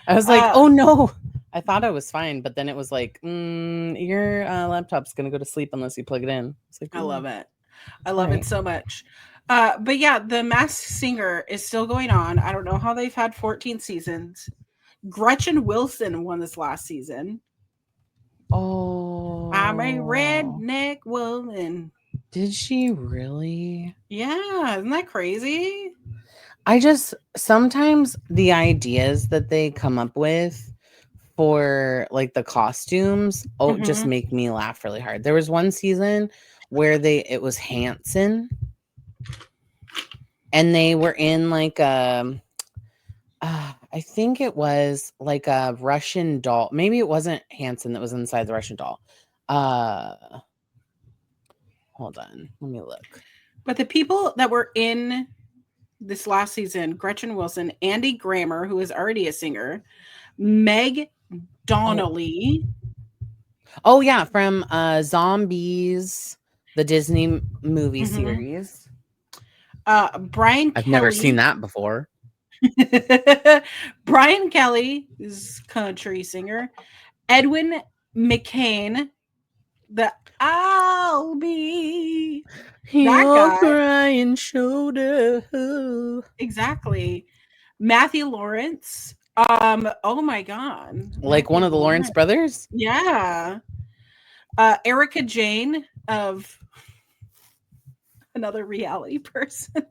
I was like, oh no. I thought I was fine, but then it was like, your laptop's gonna go to sleep unless you plug it in. It's like, I love it. I love it so much. But yeah, The Masked Singer is still going on. I don't know how they've had 14 seasons. Gretchen Wilson won this last season. Oh, I'm a redneck woman. Did she really? Yeah, isn't that crazy? I just sometimes the ideas that they come up with for like the costumes just Mm-hmm. make me laugh really hard. There was one season where it was Hanson and they were in like I think it was like a Russian doll. Maybe it wasn't Hanson that was inside the Russian doll. Uh Hold on. Let me look. But the people that were in this last season, Gretchen Wilson, Andy Grammer, who is already a singer, Meg Oh. Donnelly. Oh yeah, from Zombies, the Disney movie Mm-hmm. series. Brian I've never seen Kelly. that before. Brian Kelly is country singer. Edwin McCain, the I'll be that Your guy. crying shoulder. Exactly. Matthew Lawrence. Oh my god. Like one Matthew of the Lawrence Lawrence. brothers? Yeah. Erica Jane of another reality person.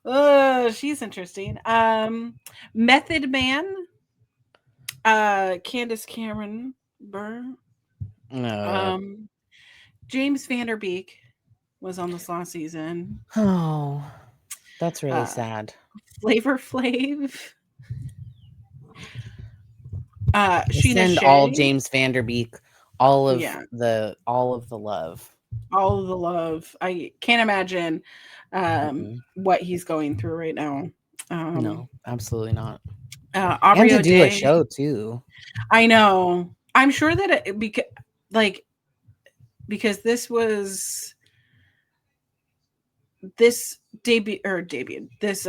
Oh, she's interesting. Method Man, Candace Cameron Burr, Uh, um, James Vanderbeek was on this last season. oh, that's really Uh, sad. Flavor Flav, I Sheena send all Shea. James Vanderbeek Yeah, all of the love. all of the love. I can't imagine Mm-mm. what he's going through right now. Um, No, absolutely not. And Aubrey to do a O'Day. show too. I know. I'm sure that like because this debut this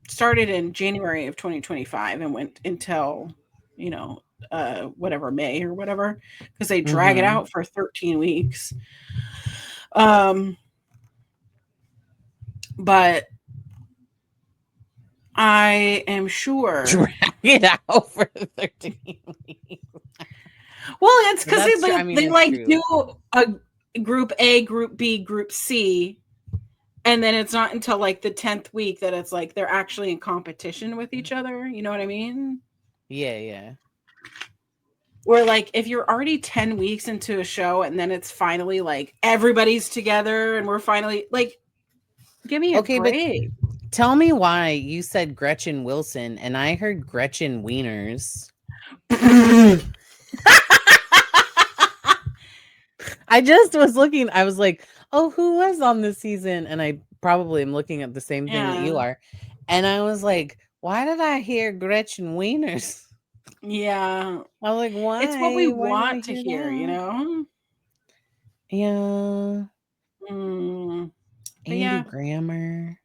started in January of 2025 and went until you know whatever May or whatever because they drag it Mm-hmm. out for 13 weeks. Um, but I am sure. Drag it out for 13 weeks. Well, it's But because that's true. I mean, they it's like true. do a group A, group B, group C, and then it's not until like the 10th week that it's like they're actually in competition with each other. You know what I mean? Yeah, yeah. Where like if you're already 10 weeks into a show and then it's finally like everybody's together and we're finally like, give me a Okay, but break. tell me why you said Gretchen Wilson and I heard Gretchen Wieners. I just was looking, I was like, oh, who was on this season? And I probably am looking at the same thing that Yeah. you are. And I was like, why did I hear Gretchen Wieners? Yeah. I was like, It's what we why? Why did I want to hear hear, you that? know? Yeah. Mm. But Andy yeah, Grammer.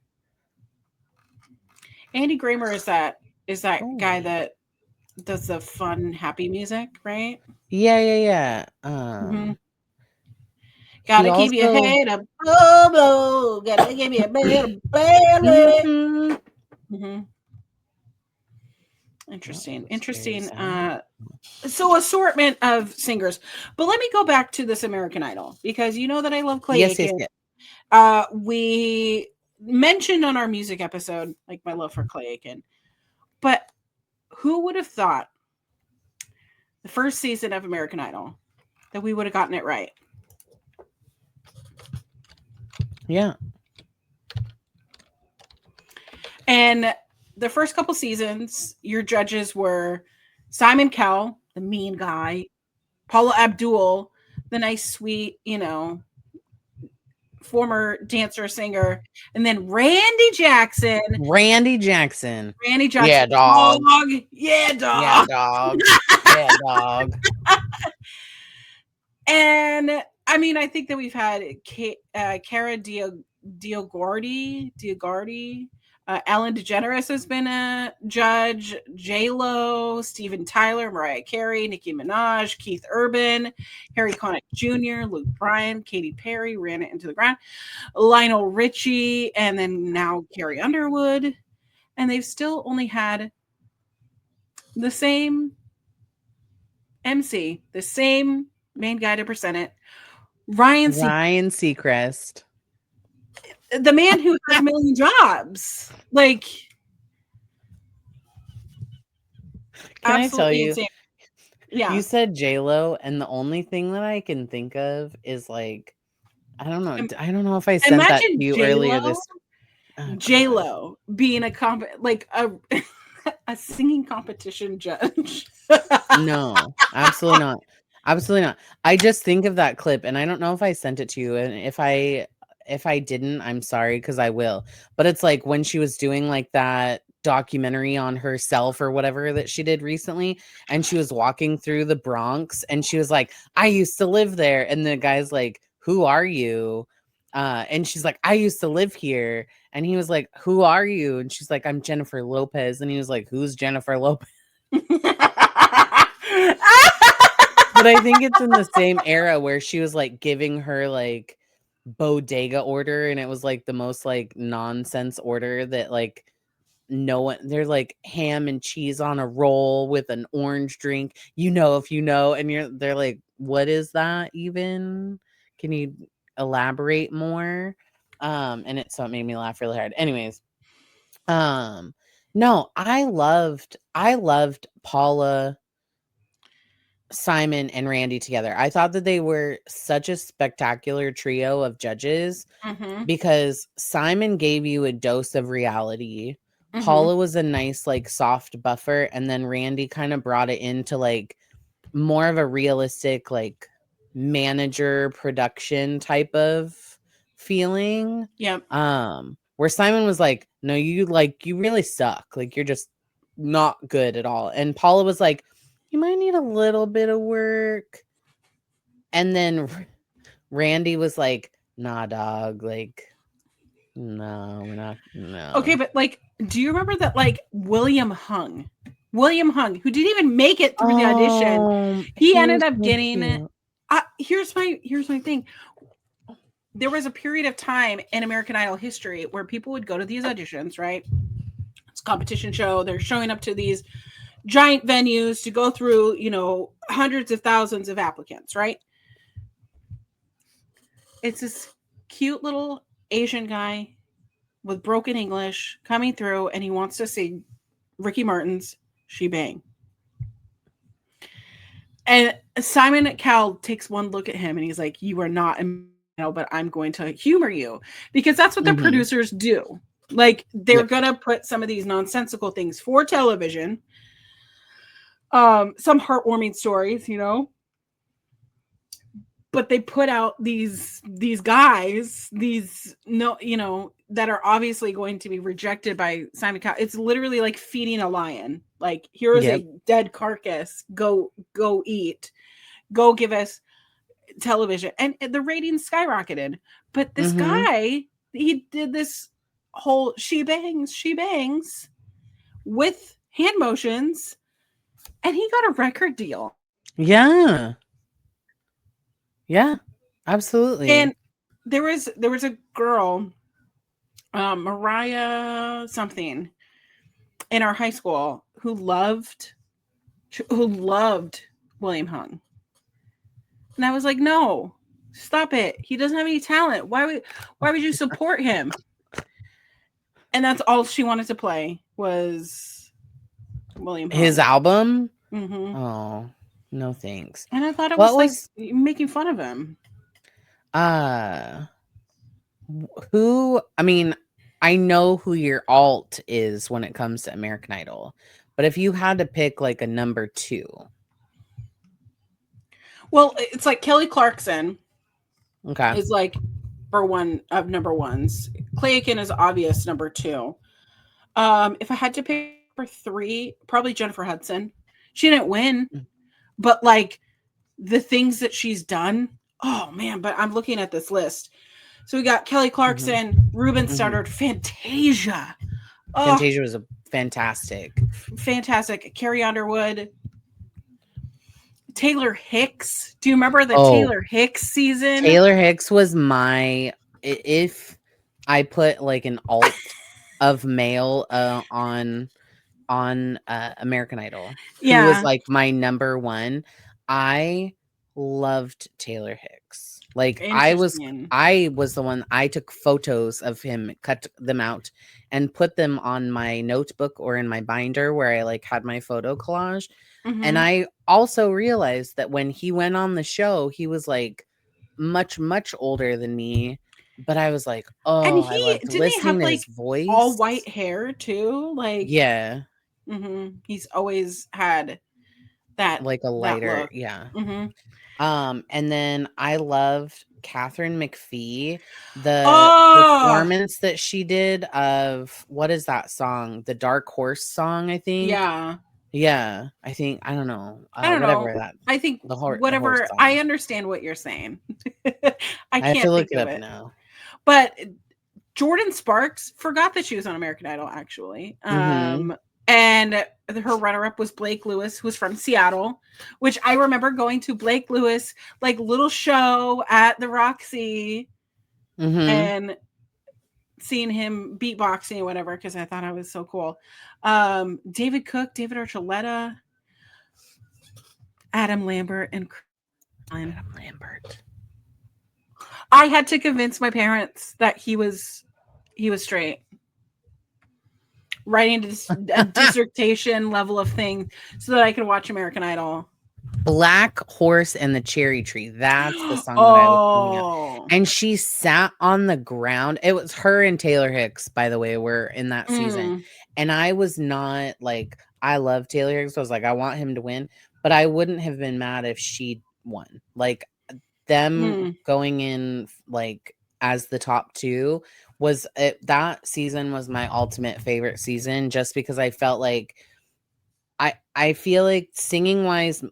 Andy Grammer is that Oh, guy wait. that does the fun, happy music, right? Yeah, yeah, yeah. Mm-hmm. He Gotta keep your also head up, blow, blow. Gotta give you a better belly. Mhm. Mm-hmm. That Interesting. was very Interesting. sad. So assortment of singers. But let me go back to this American Idol because you know that I love Clay Yes, yes, Aiken. yes. We mentioned on our music episode like my love for Clay Aiken. But who would have thought the first season of American Idol that we would have gotten it right? Yeah. And the first couple seasons, your judges were Simon Cowell, the mean guy, Paula Abdul, the nice, sweet, former dancer, singer, and then Randy Jackson. Randy Jackson. Randy Yeah, Jackson, dog. dog. Yeah, Yeah, dog. dog. Yeah, dog. And I mean, I think that we've had Cara Dioguardi, Ellen DeGeneres has been a judge, J Lo, Steven Tyler, Mariah Carey, Nicki Minaj, Keith Urban, Harry Connick Jr., Luke Bryan, Katy Perry, Ran It Into the Ground, Lionel Richie, and then now Carrie Underwood. And they've still only had the same MC, the same main guy to present it, Ryan C. Ryan Seacrest. the man who has a million jobs. Like, Can I tell absolutely you? insane. Yeah. You said J-Lo, and the only thing that I can think of is like, I don't know. I don't know if I sent that to Imagine you earlier J-Lo, this. Oh God. J-Lo being a a singing competition judge. No, absolutely not. Absolutely not. I just think of that clip, and I don't know if I sent it to you, and if I didn't, I'm sorry, because I will. But it's like when she was doing like that documentary on herself or whatever that she did recently, and she was walking through the Bronx, and she was like, "I used to live there," and the guy's like, "Who are you?" And she's like, "I used to live here," and he was like, "Who are you?" And she's like, "I'm Jennifer Lopez," and he was like, "Who's Jennifer Lopez?" But I think it's in the same era where she was like giving her like bodega order, and it was like the most like nonsense order that like no one, they're like ham and cheese on a roll with an orange drink, if you know, and they're like, what is that even? Can you elaborate more? And it so it made me laugh really hard. Anyways, no, I loved Paula, Simon, and Randy together. I thought that they were such a spectacular trio of judges Mm-hmm. because Simon gave you a dose of reality. Mm-hmm. Paula was a nice, like, soft buffer, and then Randy kind of brought it into like more of a realistic, like, manager production type of feeling. Yep. Where Simon was like, no, you really suck. Like, you're just not good at all. And Paula was like, you might need a little bit of work. And then Randy was like, nah, dog. Like, no, we're not. Okay, No. but like, do you remember that like William Hung, who didn't even make it through the audition, he He ended was up so getting it. cute. Here's my thing. There was a period of time in American Idol history where people would go to these auditions, right? It's a competition show. They're showing up to these giant venues to go through, hundreds of thousands of applicants, right? It's this cute little Asian guy with broken English coming through, and he wants to sing Ricky Martin's She Bang. And Simon Cowell takes one look at him and he's like, you are not but I'm going to humor you, because that's what the producers do. Like, they're gonna put some of these nonsensical things for television, some heartwarming stories, but they put out these guys, that are obviously going to be rejected by Simon Cowell. It's literally like feeding a lion. Like, here is a dead carcass. Go eat. Go give us television. And the ratings skyrocketed. But this guy, he did this whole she bangs with hand motions, and he got a record deal. Yeah. Yeah, absolutely. And there was a girl, Mariah something, in our high school who loved William Hung. And I was like, no, stop it. He doesn't have any talent. Why would you support him? And that's all she wanted to play was William Hung. His album? Mm-hmm. Oh, no thanks. And I thought it was like making fun of him. I know who your alt is when it comes to American Idol, but if you had to pick like a number 2. Well, it's like Kelly Clarkson. Okay. Is like for one of number ones. Clay Aiken is obvious number 2. If I had to pick number 3, probably Jennifer Hudson. She didn't win, but like the things that she's done. Oh man, but I'm looking at this list. So we got Kelly Clarkson, Ruben Studdard, Fantasia. Fantasia was a fantastic. Carrie Underwood. Taylor Hicks. Do you remember the Taylor Hicks season? Taylor Hicks was if I put like an alt of male on American Idol, who was like my number 1. I loved Taylor Hicks. Like Interesting. I was the one, I took photos of him, cut them out and put them on my notebook or in my binder where I like had my photo collage. And Mhm. I also realized that when he went on the show, he was like much, much older than me. But I was like, And oh, I he loved didn't he have listening to his like all voice. white hair too? Like, Yeah, he's always had that like a that lighter, look. yeah. Mhm. And then I loved Catherine McPhee, the Oh, performance that she did of what is that song? The Dark Horse song, I think. yeah. Yeah, I think I don't know, I don't know. whatever that I think the horse whatever. I song. understand what you're saying. I I have can't to look think it of up it. now. But Jordan Sparks forgot that she was on American Idol, actually. Mhm. And her runner-up was Blake Lewis, who was from Seattle, which I remember going to Blake Lewis like little show at the Roxy Mhm. and seeing him beatboxing or whatever because I thought I was so cool. David Cook, David Archuleta, Adam Lambert, and Chris Allen. Adam Lambert. I had to convince my parents that he was straight. Writing a dissertation level of thing so that I could watch American Idol. Black Horse and the Cherry Tree. That's the song that I was thinking of. Oh. And she sat on the ground. It was her and Taylor Hicks, by the way, were in that season. Mm. And I was not like, I love Taylor Hicks. So I was like, I want him to win. But I wouldn't have been mad if she won. Like them Mm. going in like as the top two was it, that season was my ultimate favorite season just because I felt like I feel like singing wise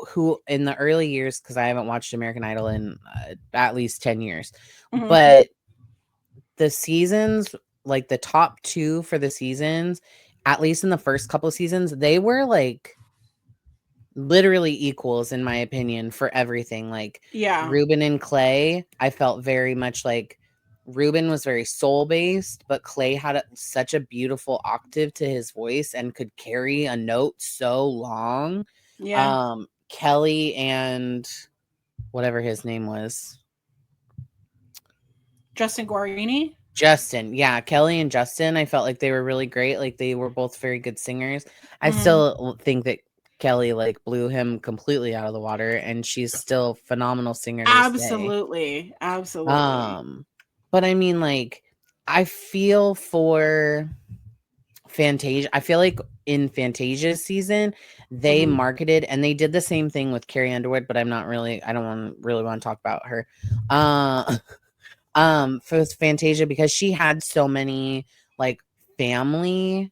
who in the early years because I haven't watched American Idol in at least 10 years. Mhm. But the seasons, like the top two for the seasons, at least in the first couple of seasons, they were like literally equals in my opinion for everything. Like Yeah. Ruben and Clay, I felt very much like Ruben was very soul based, but Clay had such a beautiful octave to his voice and could carry a note so long. Yeah. Kelly and whatever his name was, Justin Guarini. Justin. Yeah, Kelly and Justin, I felt like they were really great. Like they were both very good singers. I Mhm. still think that Kelly like blew him completely out of the water and she's still a phenomenal singer to this day. Absolutely. Absolutely. Um but I mean like I feel for Fantasia. I feel like in Fantasia's season, they Mhm. marketed and they did the same thing with Carrie Underwood, but I don't really want to talk about her. Uh for Fantasia because she had so many like family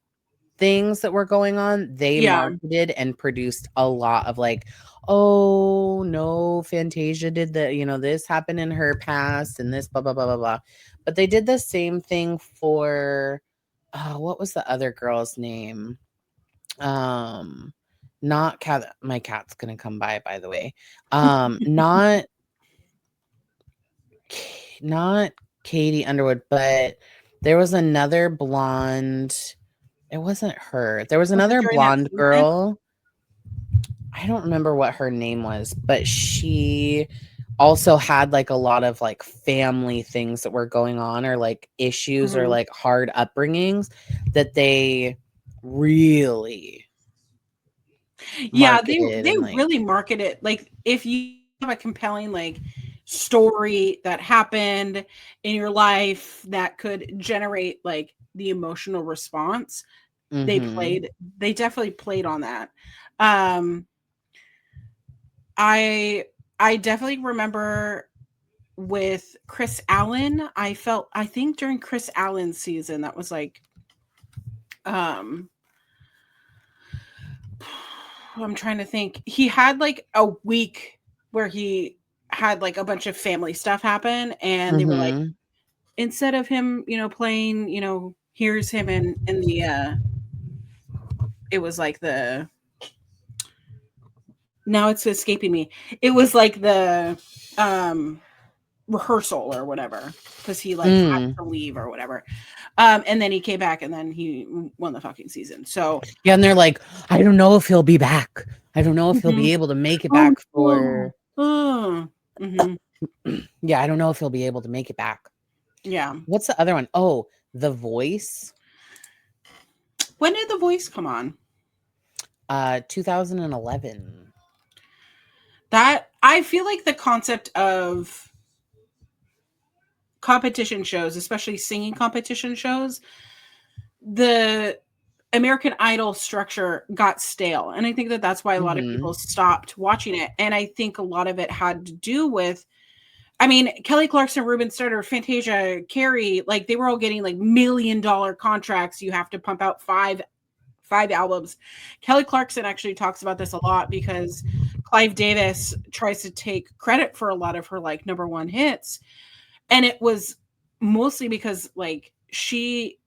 things that were going on, they Yeah. marketed and produced a lot of like, oh no, Fantasia did the, this happened in her past and this blah blah blah blah blah. But they did the same thing for what was the other girl's name? Um not cat my cat's gonna come by the way. Not not Katie Underwood, but there was another blonde. It wasn't her. There was Was it another during that blonde season? girl. I don't remember what her name was, but she also had like a lot of like family things that were going on or like issues or Mhm. like hard upbringings that they really Yeah, marketed they and like really market it. Like if you have a compelling like story that happened in your life that could generate like the emotional response, mhm they definitely played on that. Um I I definitely remember with Chris Allen, I think during Chris Allen's season that was like um I'm trying to think. He had like a week where he had like a bunch of family stuff happen and they were like mhm instead of him, playing, here's him in the it was like the now it's escaping me. It was like the um rehearsal or whatever because he like had mm. to leave or whatever. And then he came back and then he won the fucking season. So Yeah, and they're like, I don't know if he'll be back. I don't know if he'll mhm. be able to make it Oh back no. for Oh. Mhm. Yeah, I don't know if he'll be able to make it back. Yeah. What's the other one? Oh, The Voice. When did The Voice come on? 2011. That I feel like the concept of competition shows, especially singing competition shows, the American Idol structure got stale. And I think that that's why a lot of people stopped watching it. And I think a lot of it had to do with, I mean, Kelly Clarkson, Ruben Studdard, Fantasia, Carrie, like they were all getting like $1 million contracts. You have to pump out five albums. Kelly Clarkson actually talks about this a lot because Clive Davis tries to take credit for a lot of her like number one hits. And it was mostly because like she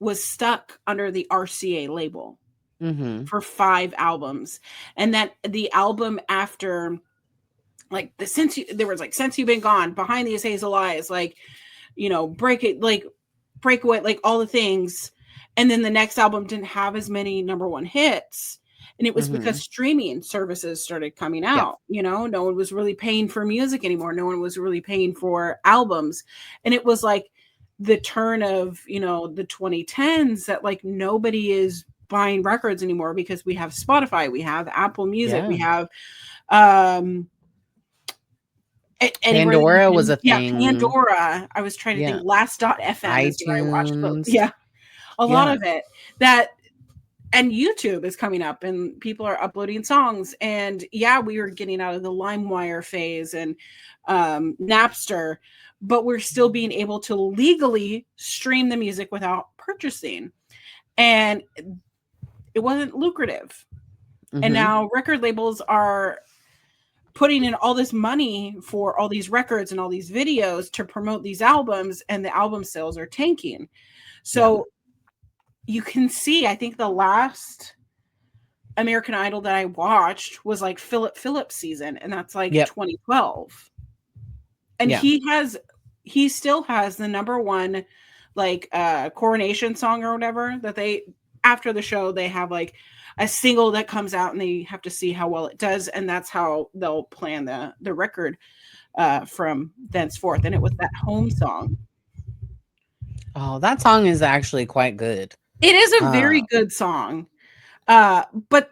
was stuck under the RCA label for 5 albums. And that the album after like there was like Since You've Been Gone, Behind These Hazel Eyes, like, you know, Breakaway, like all the things. And then the next album didn't have as many number one hits. And it was because streaming services started coming out. You know, no one was really paying for music anymore. No one was really paying for albums. And it was like the turn of, you know, the 2010s that like nobody is buying records anymore because we have Spotify, we have Apple Music, we have Pandora was a thing. Pandora. I was trying to think. Last.fm is where I watched those. Yeah, a lot of it. That and YouTube is coming up, and people are uploading songs. And yeah, we were getting out of the LimeWire phase and Napster, but we're still being able to legally stream the music without purchasing, and it wasn't lucrative. And now record labels are putting in all this money for all these records and all these videos to promote these albums, and the album sales are tanking. So you can see, I think the last American Idol that I watched was like Philip Phillips season, and that's like 2012. And he still has the number one like coronation song or whatever that they, after the show, they have like a single that comes out and they have to see how well it does, and that's how they'll plan the record from thenceforth. And it was that Home song. Oh, that song is actually quite good. It is a very good song. But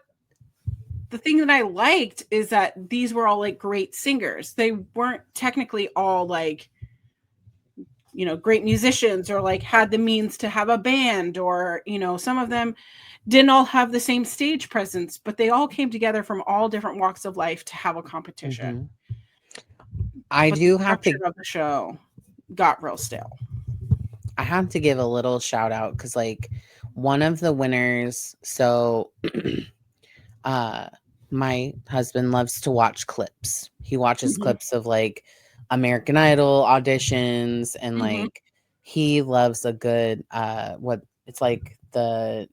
the thing that I liked is that these were all like great singers. They weren't technically all like, you know, great musicians or like had the means to have a band, or, you know, some of them didn't all have the same stage presence, but they all came together from all different walks of life to have a competition. I do have to of the show got real stale. I have to give a little shout out because like one of the winners, so my husband loves to watch clips. He watches clips of like American Idol auditions, and like he loves a good what it's like the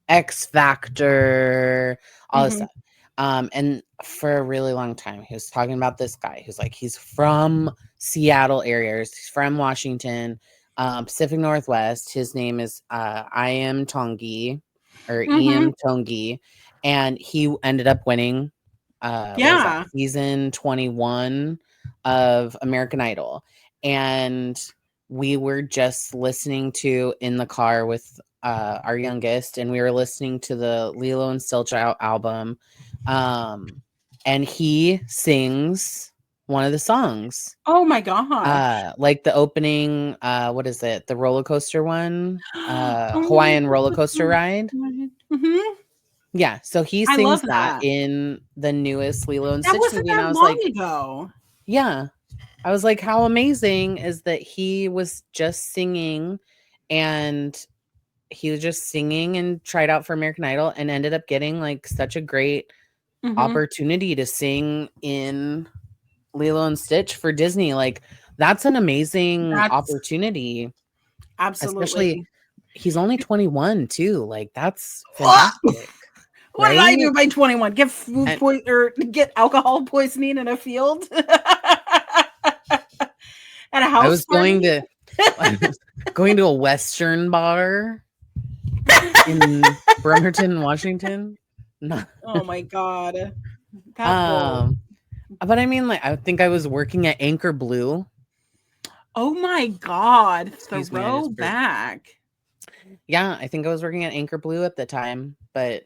X Factor, all this stuff. And for a really long time, he was talking about this guy who's like, he's from Seattle area, he's from Washington, Pacific Northwest. His name is Iam Tongi, or Iam Tongi, and he ended up winning season 21 of American Idol. And we were just listening to in the car with our youngest, and we were listening to the Lilo and Stitch album, and he sings one of the songs. Oh my god! Like the opening, what is it? The roller coaster one, Hawaiian roller coaster ride. Yeah, so he sings that in the newest Lilo and Stitch movie, and I was like, ago. Yeah, I was like, how amazing is that he was just singing, and he was just singing and tried out for American Idol and ended up getting like such a great opportunity to sing in Lilo and Stitch for Disney. Like that's an amazing opportunity. Absolutely. Especially he's only 21 too. Like that's fantastic. What did I do by 21? Get food or get alcohol poisoning in a field? At a house I was party? going to a Western bar in Bremerton, Washington. Oh my god. But I mean, like, I think I was working at Anchor Blue. Oh my God. Excuse me, I just burped. Throwback. Yeah, I think I was working at Anchor Blue at the time. But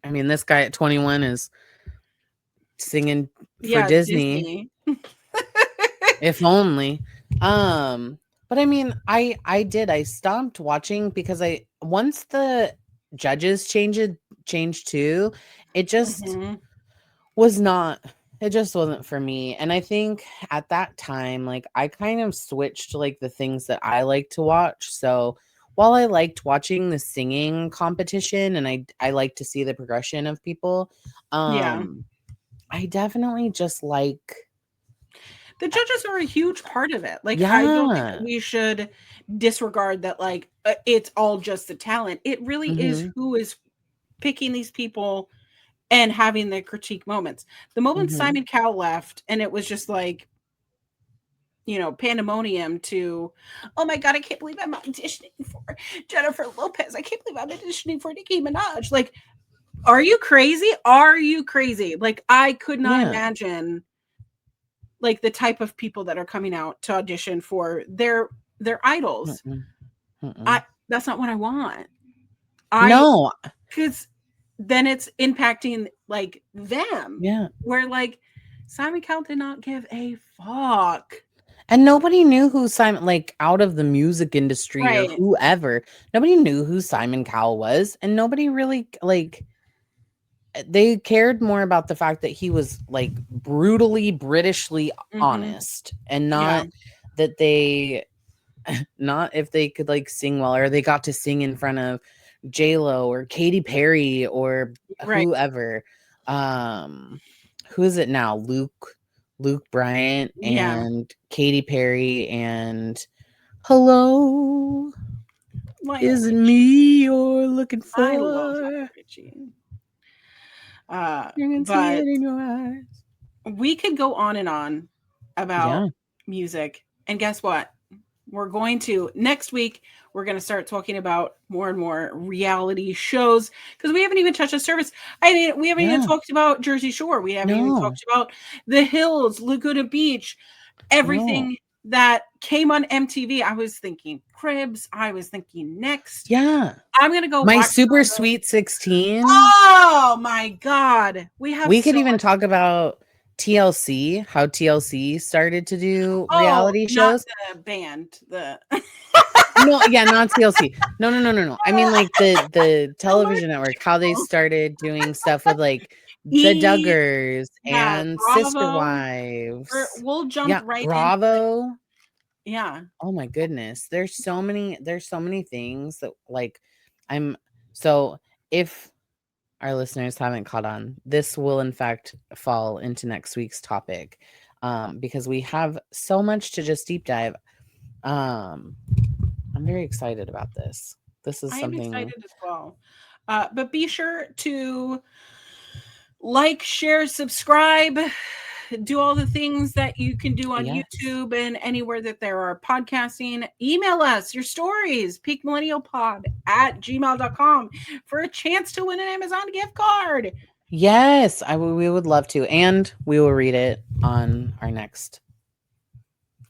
I mean, this guy at 21 is singing for Yeah, Disney, Disney. if only. But I mean, I stopped watching because once the judges changed too, it just Mhm. was not it just wasn't for me. And I think at that time, like, I kind of switched like the things that I like to watch. So while I liked watching the singing competition and I like to see the progression of people, Yeah. I definitely just like The judges are a huge part of it. Like, I don't think that yeah. we should disregard that, like, it's all just the talent. It really is Mhm. who is picking these people and having the critique moments. The moment Mhm. Simon Cowell left, and it was just like, pandemonium to, oh my God, I can't believe I'm auditioning for Jennifer Lopez. I can't believe I'm auditioning for Nicki Minaj. Like, are you crazy? Are you crazy? Like, I could not Yeah. imagine like the type of people that are coming out to audition for their idols. Mm-mm. Mm-mm. I That's not what I want. I No. Because then it's impacting like them. Yeah. Where like Simon Cowell did not give a fuck. And nobody knew who Simon, like, out of the music industry or Right. whoever, nobody knew who Simon Cowell was, and nobody really, like, they cared more about the fact that he was, like, brutally Britishly Hmm. honest, and Yeah. not that they not if they could, like, sing well, or they got to sing in front of J-Lo or Katy Perry or Right. whoever. Um, who is it now? Luke Bryant Yeah. and Katy Perry and hello, Lionel is it Richie. me you're looking I love for? Lionel Richie. You can see But it in your eyes. we could go on and on about Yeah. music. And guess what? We're going to next week, we're going to start talking about more and more reality shows because we haven't even touched the surface. I mean, we haven't even Yeah. talked about Jersey Shore. We haven't even No. talked about The Hills, Laguna Beach, No. everything that came on MTV. I was thinking Cribs. I was thinking Next. Yeah. I'm going to go My watch some Super of those. Sweet 16. Oh my God. We have We could so even much. talk about TLC, how TLC started to do Oh, reality not shows. the band. The No, yeah, not TLC. No, no, no, no, no. I mean, like, the television network, how they commercial. started doing stuff with, like, the E Duggars Yeah, and Sister Bravo. Wives. We'll jump Yeah, right into it. Bravo. Yeah. Oh my goodness. There's so many things that, like, I'm so if our listeners haven't caught on, this will in fact fall into next week's topic. Because we have so much to just deep dive. Um, I'm very excited about this. This is I am something. excited as well. But be sure to like, share, subscribe, do all the things that you can do on Yes. YouTube and anywhere that there are podcasting. Email us your stories, peakmillennialpod@gmail.com for a chance to win an Amazon gift card. Yes, we would love to, and we will read it on our next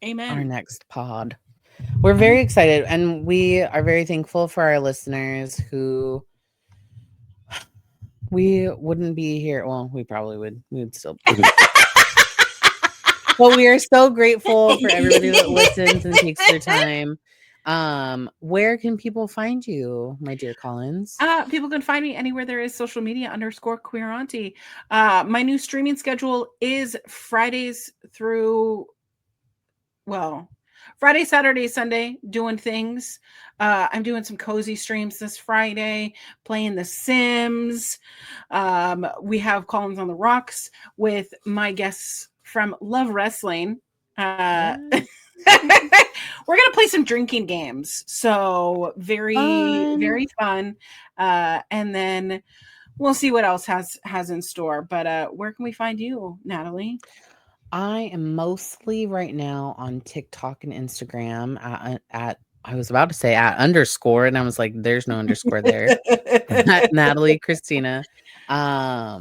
Amen. pod. We're very excited, and we are very thankful for our listeners who we wouldn't be here. Well, we probably would. We would still. But we are so grateful for everybody that listens and takes their time. Where can people find you, my dear Collins? People can find me anywhere there is social media _queer auntie. My new streaming schedule is Fridays through, well, Friday, Saturday, Sunday, doing things. I'm doing some cozy streams this Friday, playing The Sims. We have Collins on the Rocks with my guests from Love Wrestling. Yeah. We're gonna play some drinking games, so very Fun. very fun. And then we'll see what else has in store. But where can we find you, Natalie? I am mostly right now on TikTok and Instagram at I was about to say at underscore, and I was like, there's no underscore there. At Natalie Christina. Yeah,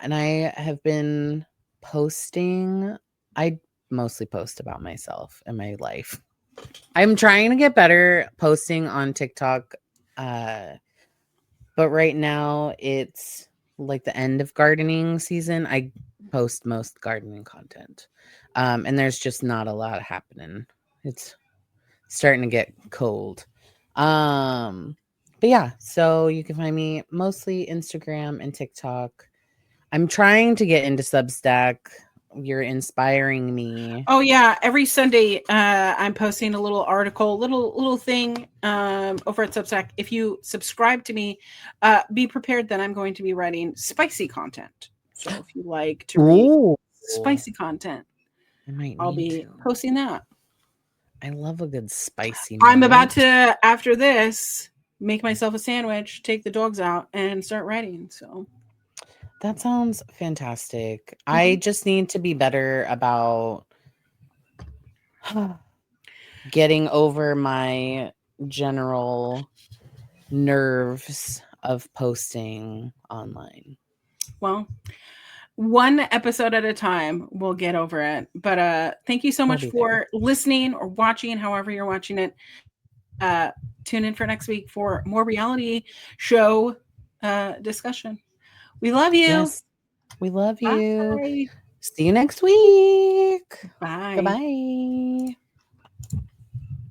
and I have been posting, I mostly post about myself and my life. I'm trying to get better posting on TikTok. But right now it's like the end of gardening season. I post most gardening content. And there's just not a lot happening. It's starting to get cold. But yeah, so you can find me mostly Instagram and TikTok. I'm trying to get into Substack. You're inspiring me. Oh yeah, every Sunday I'm posting a little article, little thing over at Substack. If you subscribe to me, be prepared that I'm going to be writing spicy content. So if you like to read Ooh, spicy content, I might I'll need be to. posting that. I love a good spicy I'm about moment. to, after this, make myself a sandwich, take the dogs out, and start writing. So That sounds fantastic. I just need to be better about getting over my general nerves of posting online. well, one episode at a time, we'll get over it. But thank you so We'll much be there. for listening or watching, however you're watching it. Tune in for next week for more reality show discussion. We love you. Yes, we love you. Bye. See you next week. Bye. Goodbye.